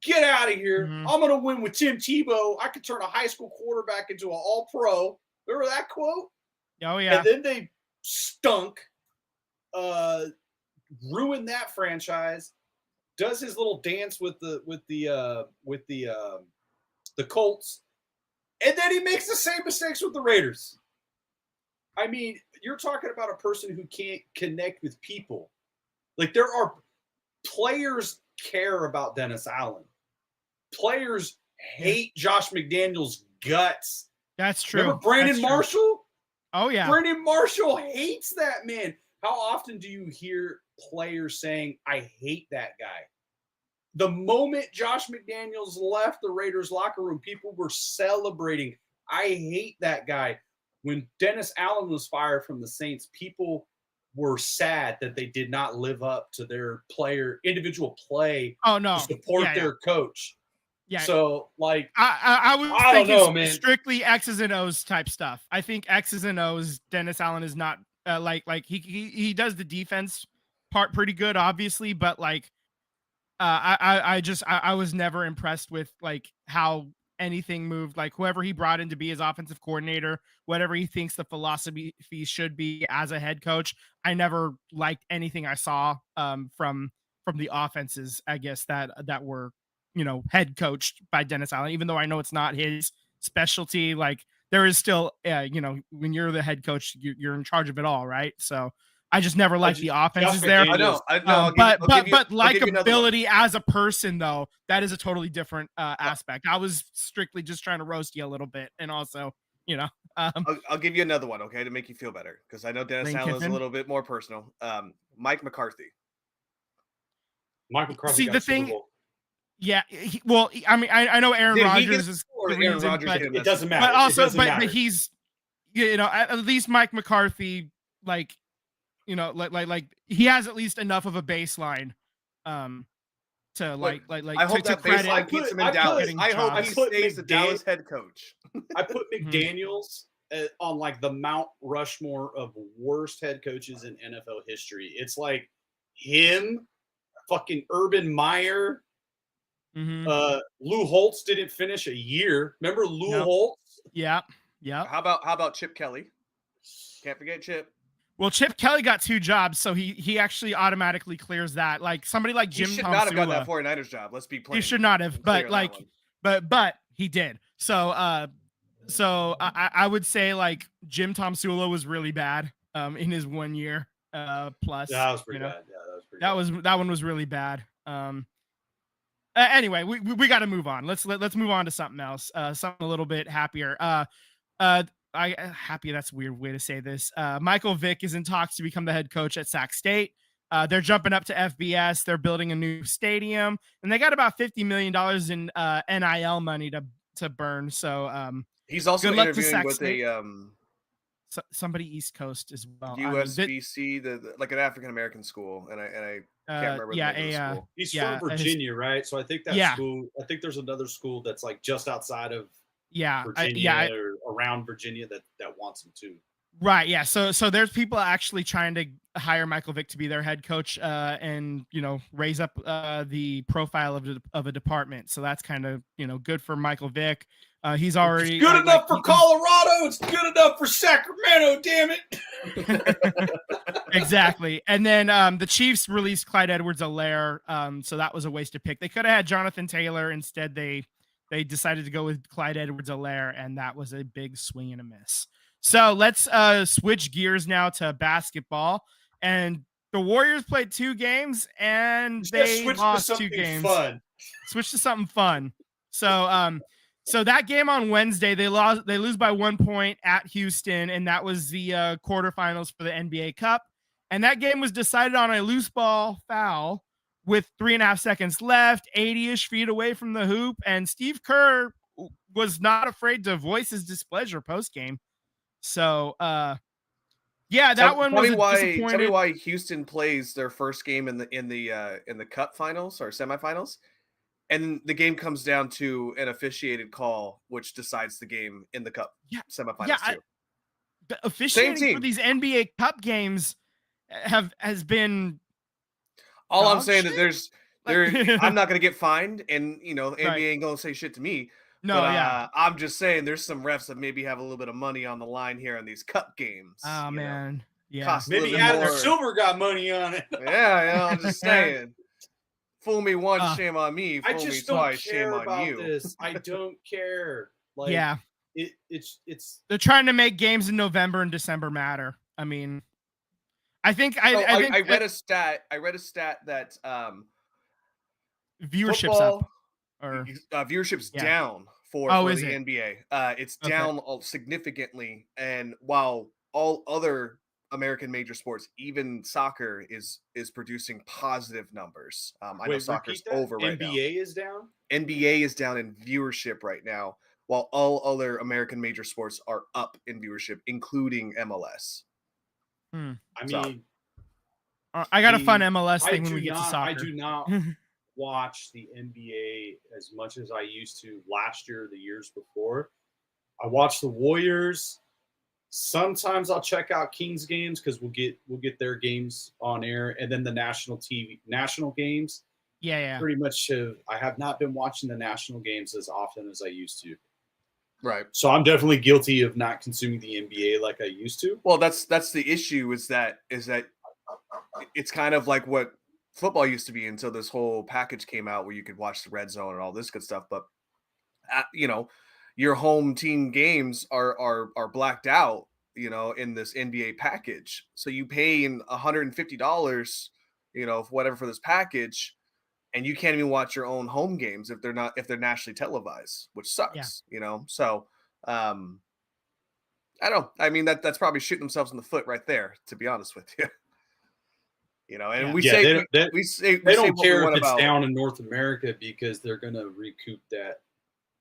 Get out of here. I'm going to win with Tim Tebow. I could turn a high school quarterback into an all-pro. Remember that quote? Oh, yeah. And then they stunk, ruined that franchise, does his little dance with the Colts, and then he makes the same mistakes with the Raiders. I mean, you're talking about a person who can't connect with people. There are players care about Dennis Allen. Players hate Josh McDaniels' guts. That's true. Remember Brandon Marshall? Oh, yeah. Brandon Marshall hates that man. How often do you hear players saying, I hate that guy? The moment Josh McDaniels left the Raiders locker room, people were celebrating. I hate that guy. When Dennis Allen was fired from the Saints, people were sad that they did not live up to their individual play to support their coach. Yeah. So I was thinking strictly X's and O's type stuff. I think X's and O's, Dennis Allen is not he does the defense part pretty good, obviously, but I was never impressed with like how anything moved. Like whoever he brought in to be his offensive coordinator, whatever he thinks the philosophy should be as a head coach, I never liked anything I saw from the offenses, I guess that were head coached by Dennis Allen. Even though I know it's not his specialty, like there is still when you're the head coach, you're in charge of it all, right? So I just never liked the offenses there. I know. But likability as a person, though, that is a totally different aspect. I was strictly just trying to roast you a little bit, and also, I'll give you another one, okay, to make you feel better, because I know Dennis Allen is a little bit more personal. Mike McCarthy. Mike McCarthy. See the thing. Yeah, I mean, I know Aaron Rodgers is the reason, but it doesn't matter. But also, but he's, at least Mike McCarthy, like he has at least enough of a baseline, to like I hope that baseline keeps him in Dallas. I hope he stays the Dallas head coach. I put McDaniels on like the Mount Rushmore of worst head coaches in NFL history. It's like him, fucking Urban Meyer. Lou Holtz didn't finish a year. Remember Lou Holtz? Yeah. How about Chip Kelly? Can't forget Chip. Well, Chip Kelly got 2 jobs, so he actually automatically clears that. Like somebody like Jim Tom should not have got that 49ers job. Let's be plain. He should not have, but like, but he did. So I would say like Jim Tom Sula was really bad in his 1 year plus. Yeah, that was pretty bad. Yeah, that was pretty. That one was really bad. Anyway, we got to move on. Let's move on to something else. Something a little bit happier. Happy, that's a weird way to say this. Michael Vick is in talks to become the head coach at Sac State. They're jumping up to FBS. They're building a new stadium, and they got about $50 million in NIL money to burn. So he's also interviewing with a somebody East Coast as well. USBC, like an African American school, and I can't remember the name of the school. He's from Virginia, right? So I think that school. I think there's another school that's like just outside of Virginia or around Virginia that wants him too. Right. Yeah. So there's people actually trying to hire Michael Vick to be their head coach, and raise up the profile of a department. So that's kind of good for Michael Vick. He's already it's good enough for Colorado. It's good enough for Sacramento. Damn it. Exactly. And then the Chiefs released Clyde Edwards-Helaire. So that was a wasted pick. They could have had Jonathan Taylor. Instead, they decided to go with Clyde Edwards-Helaire, and that was a big swing and a miss. So let's switch gears now to basketball. And the Warriors played 2 games, and they lost 2 games. Switch to something fun. So that game on Wednesday, they lose by 1 point at Houston, and that was the quarterfinals for the NBA Cup. And that game was decided on a loose ball foul with 3.5 seconds left, 80-ish feet away from the hoop. And Steve Kerr was not afraid to voice his displeasure post-game. So, that one was disappointing. Tell me why Houston plays their first game in the Cup finals or semifinals, and the game comes down to an officiated call, which decides the game in the Cup semifinals too. The officiating for these NBA Cup games has been. All I'm saying is I'm not going to get fined, and the NBA ain't going to say shit to me. No, I'm just saying there's some refs that maybe have a little bit of money on the line here in these Cup games. Oh man, yeah. Maybe Adam Silver got money on it. Yeah, I'm just saying. Fool me once, shame on me. Fool me twice, shame on you. This. I don't care. Like, it's. They're trying to make games in November and December matter. I mean, I think I read a stat. I read a stat that viewership's up. Or viewership's down for the NBA. It's down significantly, and while all other American major sports, even soccer, is producing positive numbers. I know soccer's over right now. NBA is down? NBA is down in viewership right now, while all other American major sports are up in viewership, including MLS. I mean, I got a fun MLS thing when we get to soccer. I do not watch the NBA as much as I used to last year or the years before. I watch the Warriors. Sometimes I'll check out Kings games because we'll get their games on air, and then the national games. Yeah. Pretty much, I have not been watching the national games as often as I used to. Right. So I'm definitely guilty of not consuming the NBA like I used to. Well, that's the issue is that it's kind of like what football used to be until this whole package came out where you could watch the red zone and all this good stuff. But your home team games are blacked out, in this NBA package. So you pay $150, whatever for this package, and you can't even watch your own home games if they're nationally televised, which sucks. So I don't know. I mean, that's probably shooting themselves in the foot right there, to be honest with you. And we say they don't care if it's down in North America because they're going to recoup that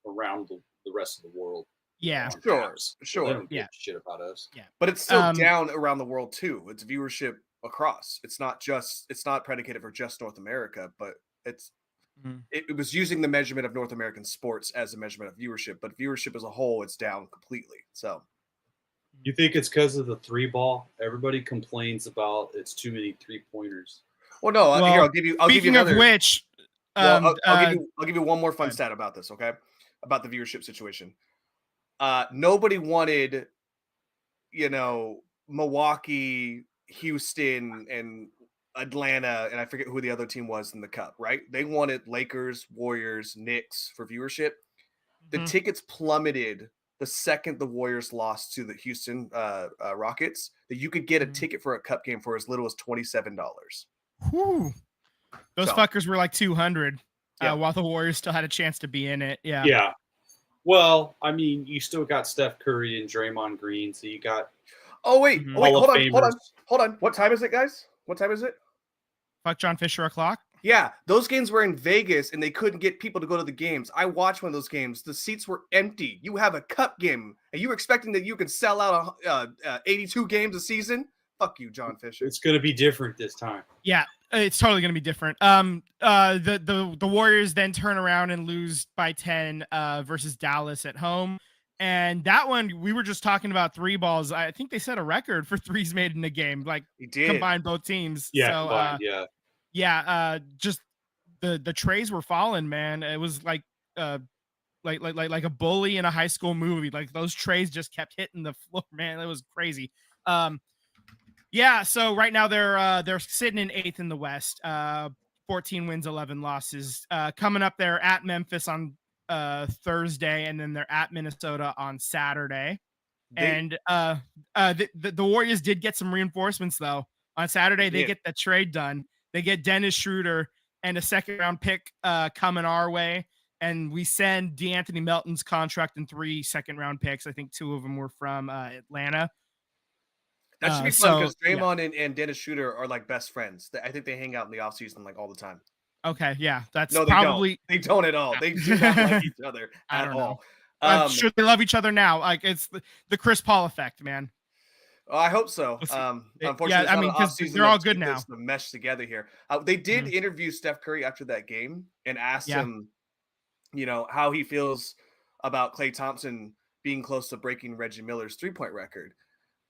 around the rest of the world. Yeah, sure. They don't give a shit about us. Yeah, but it's still down around the world too. It's viewership across. It's not predicated for just North America, but it was using the measurement of North American sports as a measurement of viewership, but viewership as a whole, it's down completely. So. You think it's because of the 3-ball? Everybody complains about it's too many 3-pointers. Well, no. Here, I'll give you another. Of which, I'll give you one more fun stat about this. Okay, about the viewership situation. Nobody wanted, Milwaukee, Houston, and Atlanta, and I forget who the other team was in the Cup. Right? They wanted Lakers, Warriors, Knicks for viewership. The tickets plummeted the second the Warriors lost to the Houston Rockets, that you could get a ticket for a Cup game for as little as $27. Whew. Those fuckers were like 200 while the Warriors still had a chance to be in it. Yeah. Yeah. Well, I mean, you still got Steph Curry and Draymond Green, so you got. Oh wait, hold on. What time is it, guys? What time is it? Fuck John Fisher o'clock. Yeah, those games were in Vegas, and they couldn't get people to go to the games. I watched one of those games. The seats were empty. You have a Cup game, and you were expecting that you could sell out 82 games a season? Fuck you, John Fisher. It's going to be different this time. Yeah, it's totally going to be different. The Warriors then turn around and lose by 10 versus Dallas at home. And that one, we were just talking about 3 balls. I think they set a record for threes made in a game, like combined both teams. Yeah, so, combined, yeah. Yeah, just the trays were falling, man. It was like a bully in a high school movie. Like those trays just kept hitting the floor, man. It was crazy. Yeah. So right now they're sitting in 8th in the West. 14 wins, 11 losses. Coming up, they're at Memphis on Thursday, and then they're at Minnesota on Saturday. The Warriors did get some reinforcements though. On Saturday, they get the trade done. They get Dennis Schroeder and a 2nd-round pick coming our way. And we send DeAnthony Melton's contract and 3 second-round picks. I think 2 of them were from Atlanta. That should be fun because Draymond and Dennis Schroeder are like best friends. I think they hang out in the offseason like all the time. Okay, yeah. That's no, probably... They don't at all. They do not like each other at all. I'm sure they love each other now. Like it's the Chris Paul effect, man. I hope so. Unfortunately, I mean, because they're all good now. The mesh together here. They did interview Steph Curry after that game and asked him, how he feels about Klay Thompson being close to breaking Reggie Miller's 3-point record.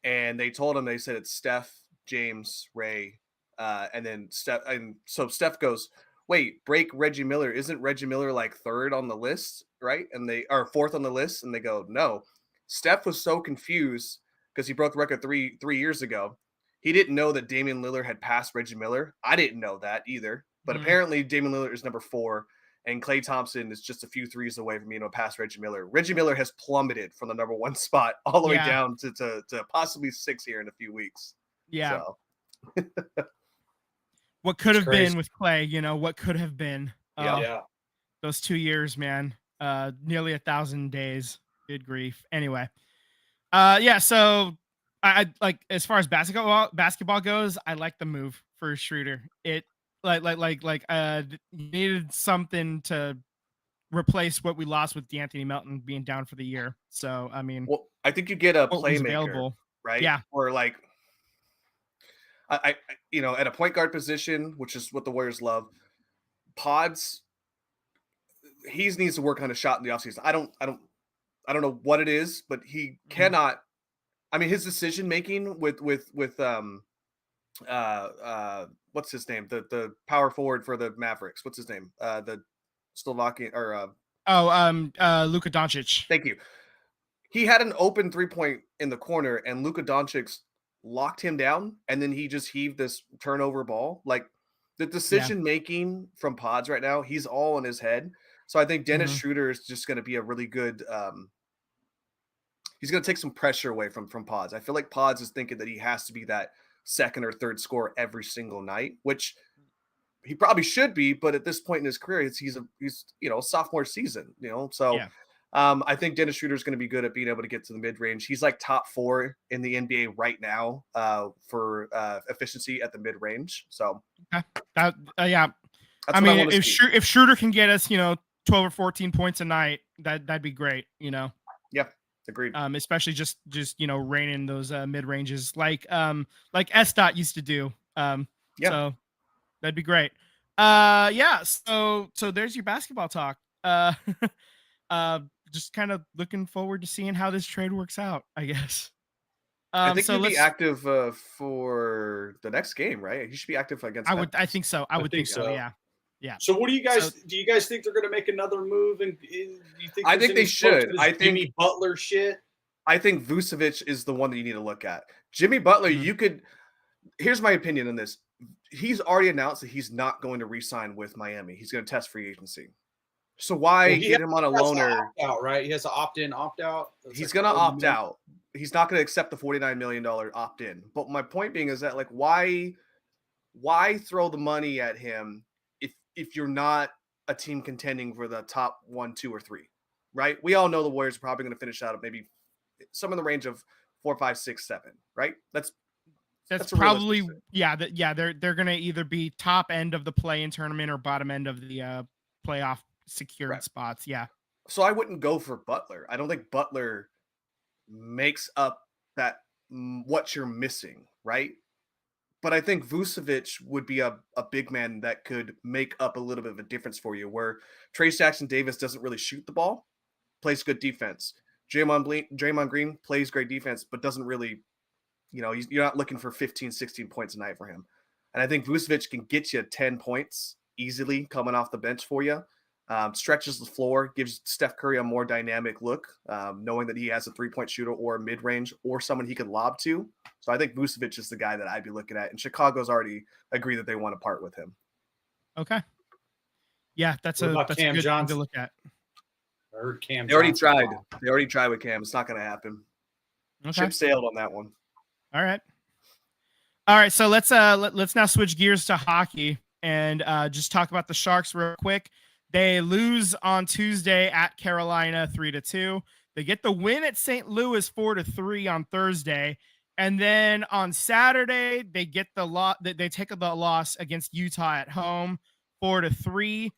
And they told him, they said it's Steph, James, Ray, and then Steph. And so Steph goes, "Wait, break Reggie Miller? Isn't Reggie Miller like 3rd on the list, right?" And they are 4th on the list, and they go, "No." Steph was so confused because he broke the record three years ago. He didn't know that Damian Lillard had passed Reggie Miller. I didn't know that either. But apparently Damian Lillard is number 4, and Klay Thompson is just a few threes away from past Reggie Miller. Reggie Miller has plummeted from the number 1 spot all the way down to possibly 6 here in a few weeks. Yeah. So. What could have been with Klay, what could have been. Yeah. Those 2 years, man. Nearly 1,000 days. Good grief. Anyway. So I like, as far as basketball goes, I like the move for Schroeder. It needed something to replace what we lost with DeAnthony Melton being down for the year. So I mean, well, I think you get a playmaker, right? Yeah. Or like, I at a point guard position, which is what the Warriors love. Pods, he needs to work on a shot in the offseason. I don't know what it is, but he cannot. I mean, his decision making with what's his name? The power forward for the Mavericks. What's his name? The Slovakian or Luka Doncic. thank you. He had an open 3-point in the corner, and Luka Doncic locked him down, and then he just heaved this turnover ball. Like the decision making from Pods right now, he's all in his head. So I think Dennis Schroeder is just going to be a really good. He's going to take some pressure away from Pods. I feel like Pods is thinking that he has to be that second or third scorer every single night, which he probably should be. But at this point in his career, he's sophomore season. So. Yeah. I think Dennis Schroeder is going to be good at being able to get to the mid-range. He's like top 4 in the NBA right now for efficiency at the mid-range. So, yeah. I mean, if Schroeder can get us, 12 or 14 points a night, that'd be great. Yeah, agreed. Especially just reining those mid-ranges like S. used to do. So that'd be great. Yeah. So there's your basketball talk. Just kind of looking forward to seeing how this trade works out, I guess. I think he'd be active for the next game, right? He should be active against. I think so. I would think so. Yeah. So what do you guys? Do you guys think they're going to make another move? And do you think? I think they should. I think Jimmy Butler shit. I think Vucevic is the one that you need to look at. Jimmy Butler, you could. Here's my opinion on this. He's already announced that he's not going to re-sign with Miami. He's going to test free agency. So why get him on a loaner? Out, right? He has an opt-in, opt-out. He's going to opt out. He's not going to accept the $49 million opt-in. But my point being is that, like, why throw the money at him if you're not a team contending for the top 1, 2, or 3, right? We all know the Warriors are probably going to finish out at maybe some in the range of 4, 5, 6, 7, right? That's probably they're going to either be top end of the play-in tournament or bottom end of the playoff secured spots. Yeah. So I wouldn't go for Butler. I don't think Butler makes up that what you're missing, right? But I think Vucevic would be a big man that could make up a little bit of a difference for you, where Trayce Jackson-Davis doesn't really shoot the ball, plays good defense. Draymond Green plays great defense, but doesn't really, you're not looking for 15, 16 points a night for him. And I think Vucevic can get you 10 points easily coming off the bench for you. Stretches the floor, gives Steph Curry a more dynamic look, knowing that he has a 3-point shooter or a mid-range or someone he can lob to. So I think Vucevic is the guy that I'd be looking at. And Chicago's already agreed that they want to part with him. Okay. Yeah, that's a good thing to look at. I heard Cam. They already tried. They already tried with Cam. It's not going to happen. Okay. Ship sailed on that one. All right. So let's now switch gears to hockey and just talk about the Sharks real quick. They lose on Tuesday at Carolina 3-2. They get the win at St. Louis 4-3 on Thursday. And then on Saturday, they get they take the loss against Utah at home 4-3.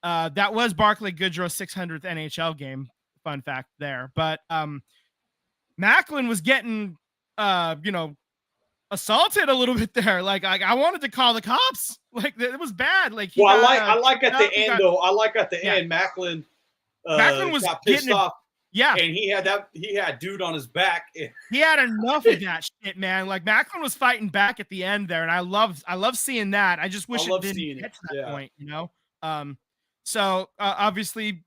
That was Barclay Goodrow's 600th NHL game. Fun fact there. But Macklin was getting assaulted a little bit there. Like I wanted to call the cops. Like it was bad. Like I like at the end though. I like at the end Macklin was got pissed off. Yeah, and he had dude on his back. He had enough of that shit, man. Like Macklin was fighting back at the end there, and I love seeing that. I just wish it didn't get to that point, So obviously,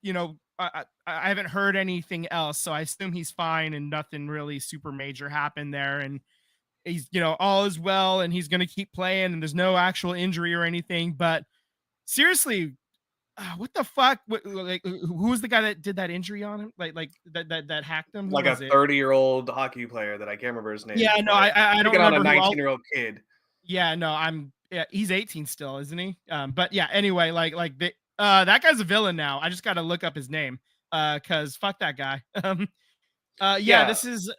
I haven't heard anything else, so I assume he's fine and nothing really super major happened there, and he's all is well, and he's going to keep playing, and there's no actual injury or anything. But seriously, what the fuck? Who was the guy that did that injury on him? Like that hacked him? Like a 30-year-old hockey player that I can't remember his name. Yeah, no, I don't remember. On a 19-year-old kid. Yeah, no, he's 18 still, isn't he? But yeah, anyway, that guy's a villain now. I just got to look up his name because fuck that guy. This is.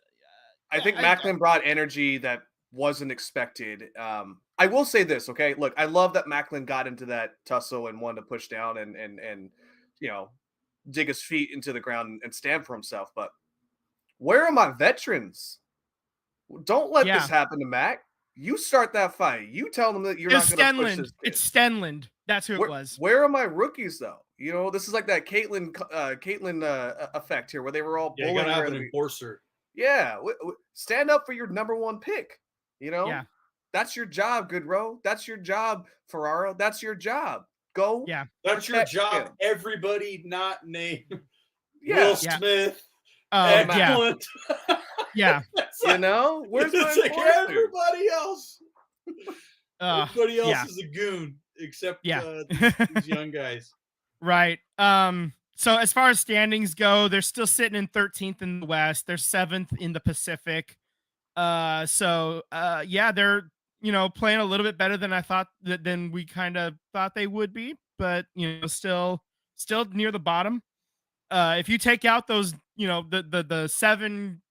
I think Macklin brought energy that wasn't expected. I will say this, okay? Look, I love that Macklin got into that tussle and wanted to push down and dig his feet into the ground and stand for himself. But where are my veterans? Don't let this happen to Mac. You start that fight. You tell them that you're not going to push this. It's Stenlund. That's who it was. Where are my rookies, though? This is like that Caitlin effect here, where they were all bullying her. Have an enforcer. Yeah, stand up for your number one pick. Yeah. That's your job, Goodrow. That's your job, Ferraro. That's your job. Go. Yeah. That's your job. Him. Everybody not named Yeah. Will Smith. Oh, Excellent. Yeah. You know, where's my it's like everybody else? Everybody else is a goon except these young guys. Right. So as far as standings go, they're still sitting in 13th in the West. They're 7th in the Pacific. They're playing a little bit better than I thought than we kind of thought they would be, but still near the bottom. If you take out those, the 7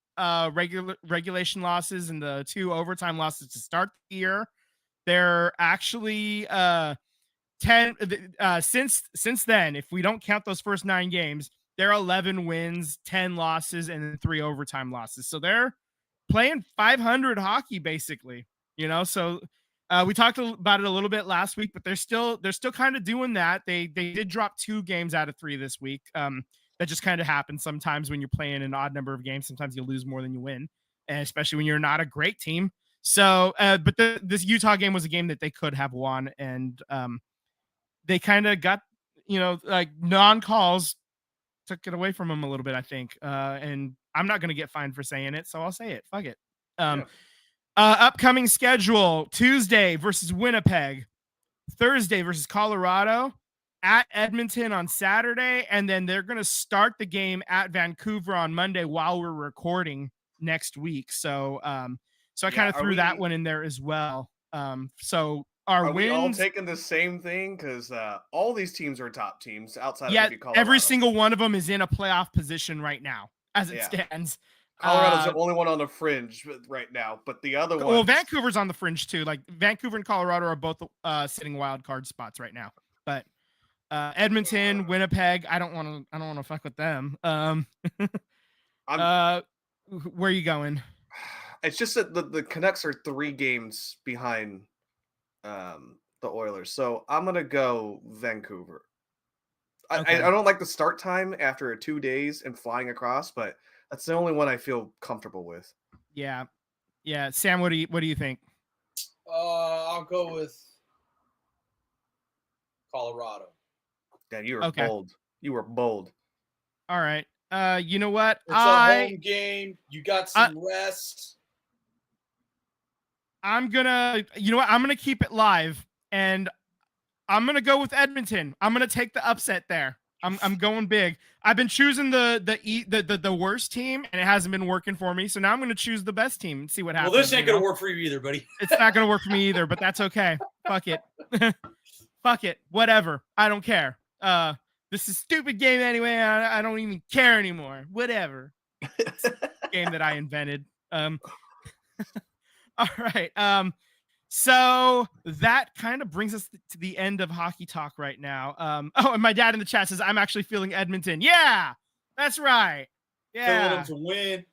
regulation losses and the 2 overtime losses to start the year, they're actually 10 since then, if we don't count those first 9 games, they're 11 wins, 10 losses, and 3 overtime losses. So they're playing 500 hockey basically, so we talked about it a little bit last week, but they're still kind of doing that. They did drop 2 games out of 3 this week. That just kind of happens sometimes when you're playing an odd number of games. Sometimes you lose more than you win, and especially when you're not a great team. So, but this Utah game was a game that they could have won, and they kind of got, like non-calls took it away from them a little bit, I think. And I'm not going to get fined for saying it, so I'll say it. Fuck it. Upcoming schedule: Tuesday versus Winnipeg, Thursday versus Colorado, at Edmonton on Saturday, and then they're going to start the game at Vancouver on Monday while we're recording next week. So, I kind of threw that one in there as well. So our Are wins, we all taking the same thing? Because all these teams are top teams outside of maybe Colorado. Every single one of them is in a playoff position right now, as it stands. Colorado's the only one on the fringe right now, but the other ones... Well, Vancouver's on the fringe too. Like Vancouver and Colorado are both sitting wild card spots right now. But Edmonton, Winnipeg, I don't want to fuck with them. Where are you going? It's just that the Canucks are 3 games behind the Oilers, so I'm gonna go Vancouver. Okay. I don't like the start time after 2 days and flying across, but that's the only one I feel comfortable with. Yeah. Sam, what do you think? I'll go with Colorado. Dan, you were bold. You were bold. All right. You know what? It's a home game. You got some rest. I'm gonna keep it live, and I'm gonna go with Edmonton. I'm gonna take the upset there. I'm going big. I've been choosing the worst team, and it hasn't been working for me. So now I'm gonna choose the best team and see what happens. Well, this ain't gonna work for you either, buddy. It's not gonna work for me either, but that's okay. Fuck it. Fuck it. Whatever. I don't care. This is a stupid game anyway. I don't even care anymore. Whatever. It's a game that I invented. All right. So that kind of brings us to the end of hockey talk right now. And my dad in the chat says, I'm actually feeling Edmonton. Yeah, that's right. Yeah. Feeling them to win.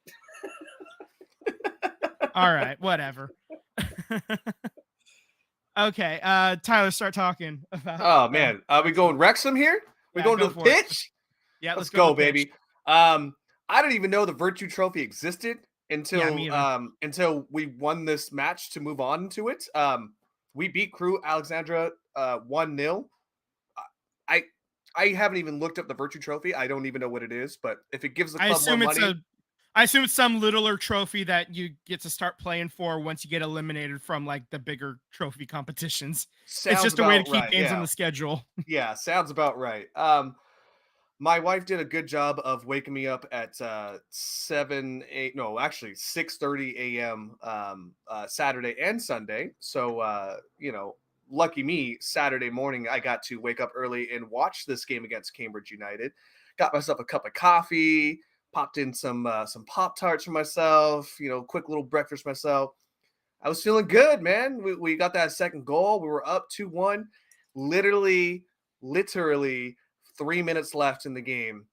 All right, whatever. Okay. Tyler, start talking about. Oh man. Are we going Wrexham here? We going to the pitch? Yeah, let's go, baby. I didn't even know the Virtue Trophy existed until we won this match to move on to it. We beat Crew Alexandra 1-0. I haven't even looked up the Virtue Trophy. I don't even know what it is, but if it gives the club more money, I assume it's some littler trophy that you get to start playing for once you get eliminated from like the bigger trophy competitions. It's just a way to keep games on the schedule. Yeah, sounds about right. My wife did a good job of waking me up at 6:30 a.m. Saturday and Sunday. So, lucky me, Saturday morning, I got to wake up early and watch this game against Cambridge United. Got myself a cup of coffee, popped in some Pop-Tarts for myself, quick little breakfast myself. I was feeling good, man. We got that second goal. We were up 2-1. Literally 3 minutes left in the game.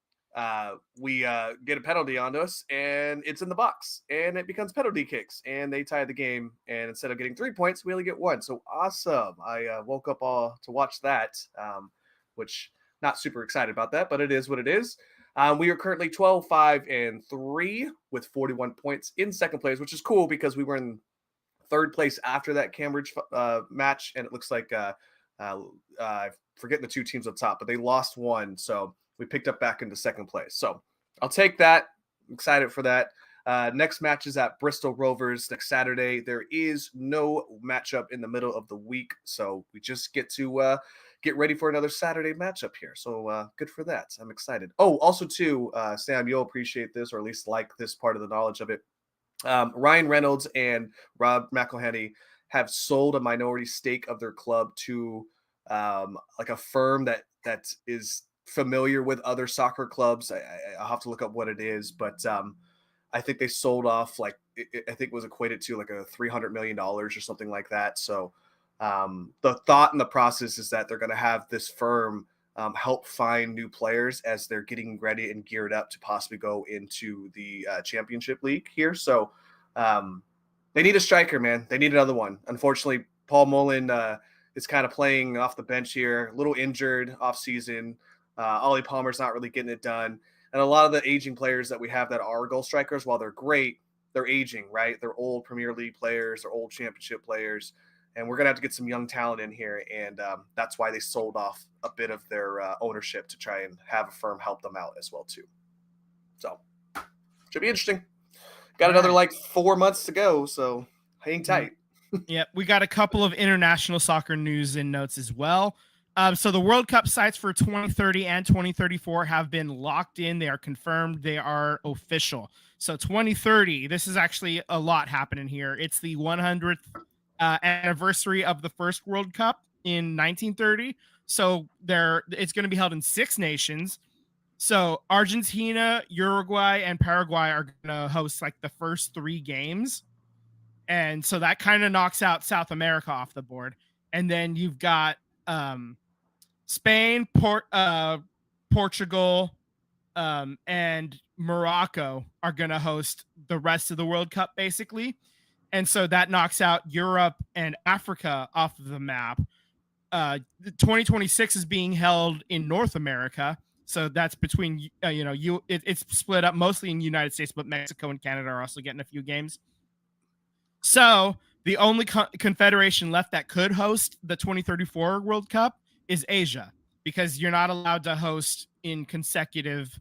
We get a penalty on us, and it's in the box, and it becomes penalty kicks, and they tie the game. And instead of getting 3 points, we only get 1. So awesome! I woke up all to watch that, which not super excited about that, but it is what it is. We are currently 12-5-3 with 41 points in second place, which is cool because we were in third place after that Cambridge match, and it looks like I forget the two teams on top, but they lost one, so we picked up back into second place. So I'll take that. I'm excited for that. Next match is at Bristol Rovers next Saturday. There is no matchup in the middle of the week, so we just get to get ready for another Saturday matchup here. So good for that. I'm excited. Oh, also too, Sam, you'll appreciate this, or at least like this part of the knowledge of it. Ryan Reynolds and Rob McElhenney have sold a minority stake of their club to like a firm that is familiar with other soccer clubs. I'll have to look up what it is, but I think they sold off I think it was equated to like a $300 million or something like that. So the thought in the process is that they're going to have this firm help find new players as they're getting ready and geared up to possibly go into the championship league here. So they need a striker, man. They need another one. Unfortunately, Paul Mullen is kind of playing off the bench here, a little injured off season. Ollie Palmer's not really getting it done. And a lot of the aging players that we have that are goal strikers, while they're great, they're aging, right? They're old Premier League players, they're old championship players. And we're going to have to get some young talent in here. And that's why they sold off a bit of their ownership to try and have a firm help them out as well, too. So should be interesting. Got another 4 months to go, so hang tight. Yeah, we got a couple of international soccer news and notes as well. So the World Cup sites for 2030 and 2034 have been locked in. They are confirmed. They are official. So 2030, this is actually a lot happening here. It's the 100th anniversary of the first World Cup in 1930. So it's going to be held in 6 nations. So Argentina, Uruguay, and Paraguay are going to host the first 3 games. And so that kind of knocks out South America off the board. And then you've got Spain, Portugal, and Morocco are going to host the rest of the World Cup, basically. And so that knocks out Europe and Africa off of the map. 2026 is being held in North America. So that's between, it's split up mostly in the United States, but Mexico and Canada are also getting a few games. So the only confederation left that could host the 2034 World Cup is Asia, because you're not allowed to host in consecutive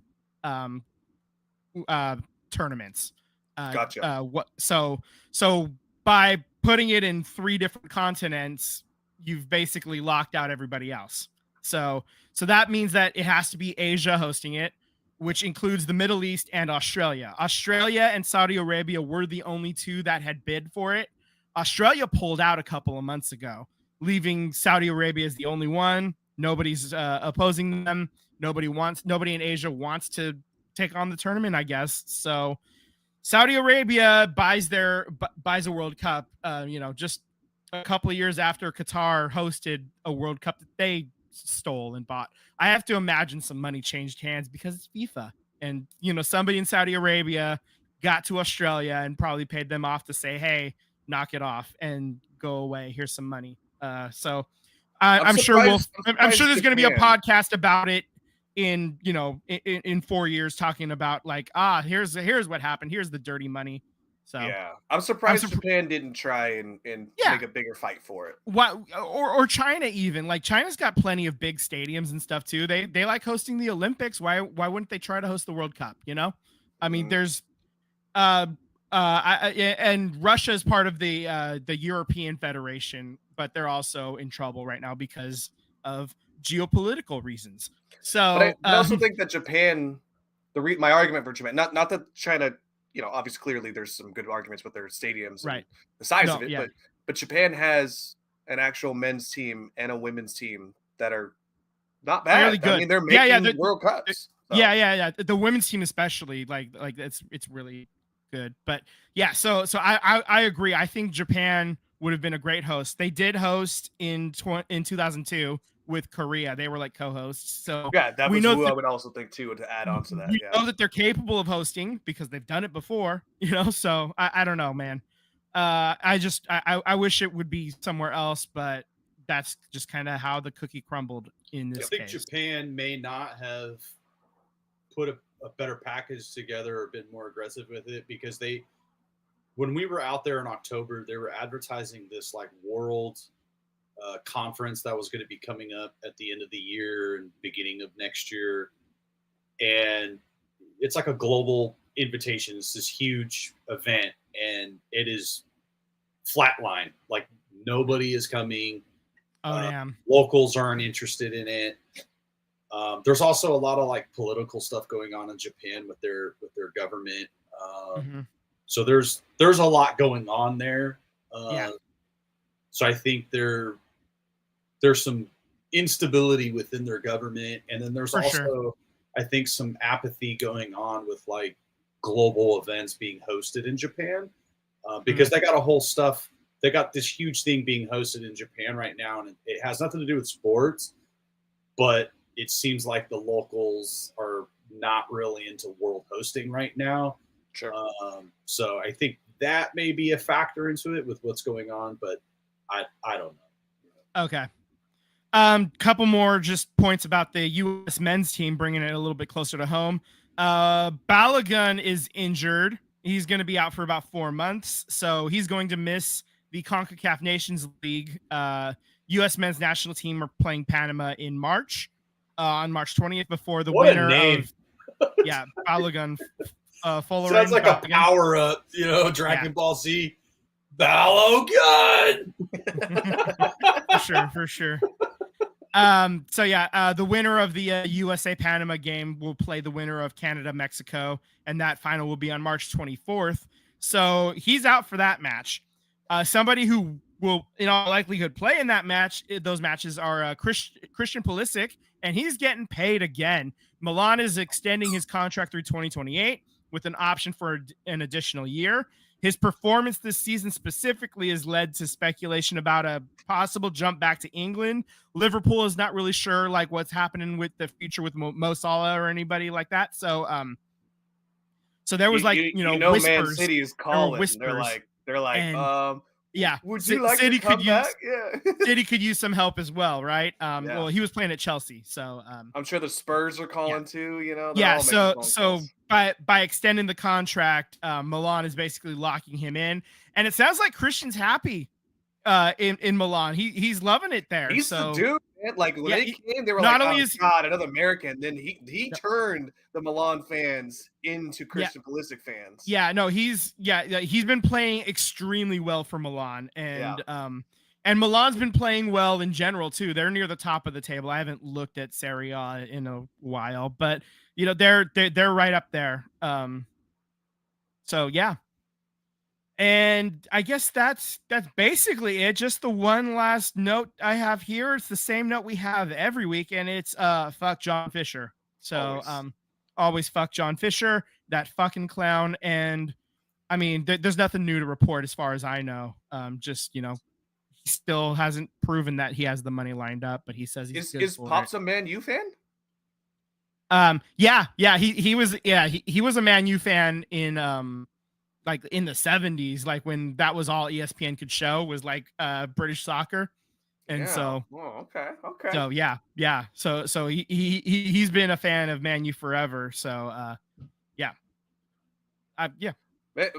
tournaments. Gotcha. So by putting it in 3 different continents, you've basically locked out everybody else. So that means that it has to be Asia hosting it, which includes the Middle East and Australia. Australia and Saudi Arabia were the only 2 that had bid for it. Australia pulled out a couple of months ago, leaving Saudi Arabia as the only one. Nobody's opposing them. Nobody in Asia wants to take on the tournament, I guess. So Saudi Arabia buys a World Cup, just a couple of years after Qatar hosted a World Cup that they stole and bought. I have to imagine some money changed hands because it's FIFA, and somebody in Saudi Arabia got to Australia and probably paid them off to say, hey, knock it off and go away, here's some money. So I'm sure there's going to be a podcast about it in 4 years, talking about here's what happened, here's the dirty money. So yeah, I'm surprised Japan didn't try and make a bigger fight for it. Or China even. China's got plenty of big stadiums and stuff too. They like hosting the Olympics. Why wouldn't they try to host the World Cup? I mean, there's and Russia is part of the European Federation, but they're also in trouble right now because of geopolitical reasons. So but I also think that Japan, my argument for Japan, not that China, obviously clearly there's some good arguments with their stadiums, right? And the size of it, but Japan has an actual men's team and a women's team that are not bad. Really good. I mean, they're making World Cups. So. Yeah. The women's team especially, it's really good. But yeah, so I agree. I think Japan would have been a great host. They did host in 2002 with Korea. They were co-hosts. So yeah, that was who I would also think too, to add on to that. We know that they're capable of hosting because they've done it before, so I don't know, man. I wish it would be somewhere else, but that's just kind of how the cookie crumbled in this case. I think Japan may not have put a better package together or been more aggressive with it, because they when we were out there in October, they were advertising this like world conference that was going to be coming up at the end of the year and beginning of next year. And it's like a global invitation. It's this huge event, and it is flatline. Like nobody is coming. Oh, damn. Locals aren't interested in it. There's also a lot of like political stuff going on in Japan with their government. So there's a lot going on there. So I think there's some instability within their government, and then there's also I think some apathy going on with like global events being hosted in Japan because they got a whole stuff. They got this huge thing being hosted in Japan right now, and it has nothing to do with sports, but it seems like the locals are not really into world hosting right now. Sure. So I think that may be a factor into it with what's going on, but I don't know. Okay. Couple more just points about the U.S. men's team, bringing it a little bit closer to home. Balogun is injured. He's going to be out for about 4 months, so he's going to miss the CONCACAF Nations League. U.S. men's national team are playing Panama in March, on March 20th, before the winner of Balogun. Sounds like a power-up, Dragon Ball Z. Balogun! For sure. The winner of the USA Panama game will play the winner of Canada Mexico, and that final will be on March 24th. So he's out for that match. Somebody who will, in all likelihood, play in that match, those matches are Christian Pulisic, and he's getting paid again. Milan is extending his contract through 2028 with an option for an additional year. His performance this season specifically has led to speculation about a possible jump back to England. Liverpool is not really sure like what's happening with the future with Mo Salah or anybody like that. So there was whispers. Man City is calling. They're like, would you like to come back? Yeah. City could use some help as well, right? Well, he was playing at Chelsea, so I'm sure the Spurs are calling too. So by extending the contract, Milan is basically locking him in, and it sounds like Christian's happy in Milan. He's loving it there. He's the dude. Man. Like when they came, they were not like, God, another American. Then he turned the Milan fans into Christian Pulisic fans. He's been playing extremely well for Milan, and Milan's been playing well in general too. They're near the top of the table. I haven't looked at Serie A in a while, but they're right up there. And I guess that's basically it. Just the one last note I have here. It's the same note we have every week, and it's fuck John Fisher. So always fuck John Fisher, that fucking clown. And I mean, there's nothing new to report as far as I know. He still hasn't proven that he has the money lined up, but he says he's is Pops a Man U fan? He was a Man U fan in like in the 70s, like when that was all ESPN could show was like British soccer. And so so he's been a fan of Man U forever. So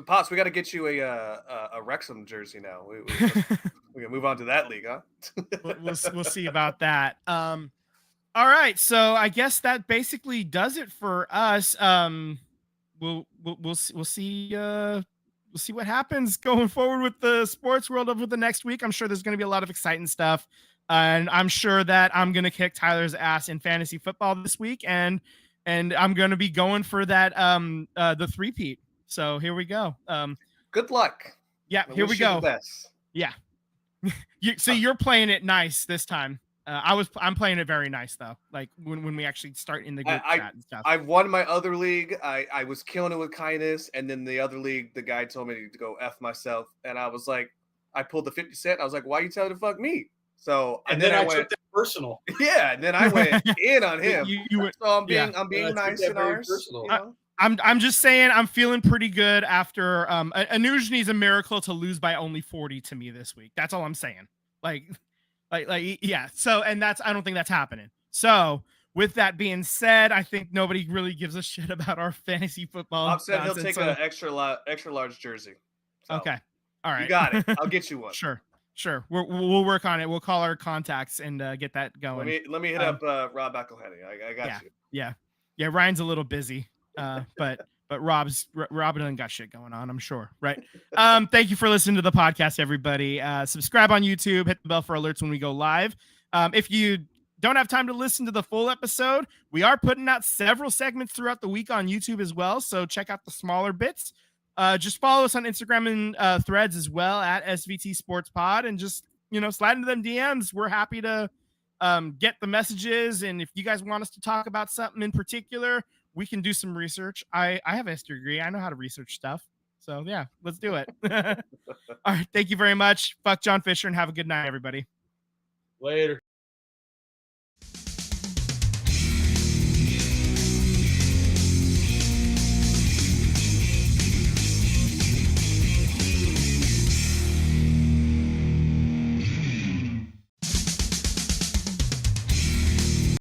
Pops, we got to get you a Wrexham jersey now. We can move on to that league, huh? we'll see about that. All right, so I guess that basically does it for us. We'll see what happens going forward with the sports world over the next week. I'm sure there's going to be a lot of exciting stuff, and I'm sure that I'm going to kick Tyler's ass in fantasy football this week, and I'm going to be going for that the three-peat. So here we go. Good luck. Yeah, here we go. Yeah. You're playing it nice this time. I'm playing it very nice though. Like when we actually start in the group chat and stuff. I won my other league. I was killing it with kindness, and then the other league, the guy told me to go F myself, and I was like, I pulled the 50 cent. I was like, why you telling to fuck me? So and then I took that personal. Yeah, and then I went in on him. I'm being nice and ours. I'm just saying I'm feeling pretty good after Anuj needs a miracle to lose by only 40 to me this week. That's all I'm saying. So, and I don't think that's happening. So with that being said, I think nobody really gives a shit about our fantasy football. Bob said he'll take an extra large jersey. So, Okay. All right. You got it. I'll get you one. Sure. We'll work on it. We'll call our contacts and get that going. Let me hit up Rob Eckelhenny. I got you. Yeah. Ryan's a little busy, but Rob done got shit going on, I'm sure. Right. Thank you for listening to the podcast, everybody. Subscribe on YouTube. Hit the bell for alerts when we go live. If you don't have time to listen to the full episode, we are putting out several segments throughout the week on YouTube as well. So check out the smaller bits. Just follow us on Instagram and Threads as well at SVT Sports Pod, and just slide into them DMs. We're happy to get the messages, and if you guys want us to talk about something in particular, we can do some research. I have a history degree. I know how to research stuff. So yeah, let's do it. All right, thank you very much. Fuck John Fisher, and have a good night, everybody. Later.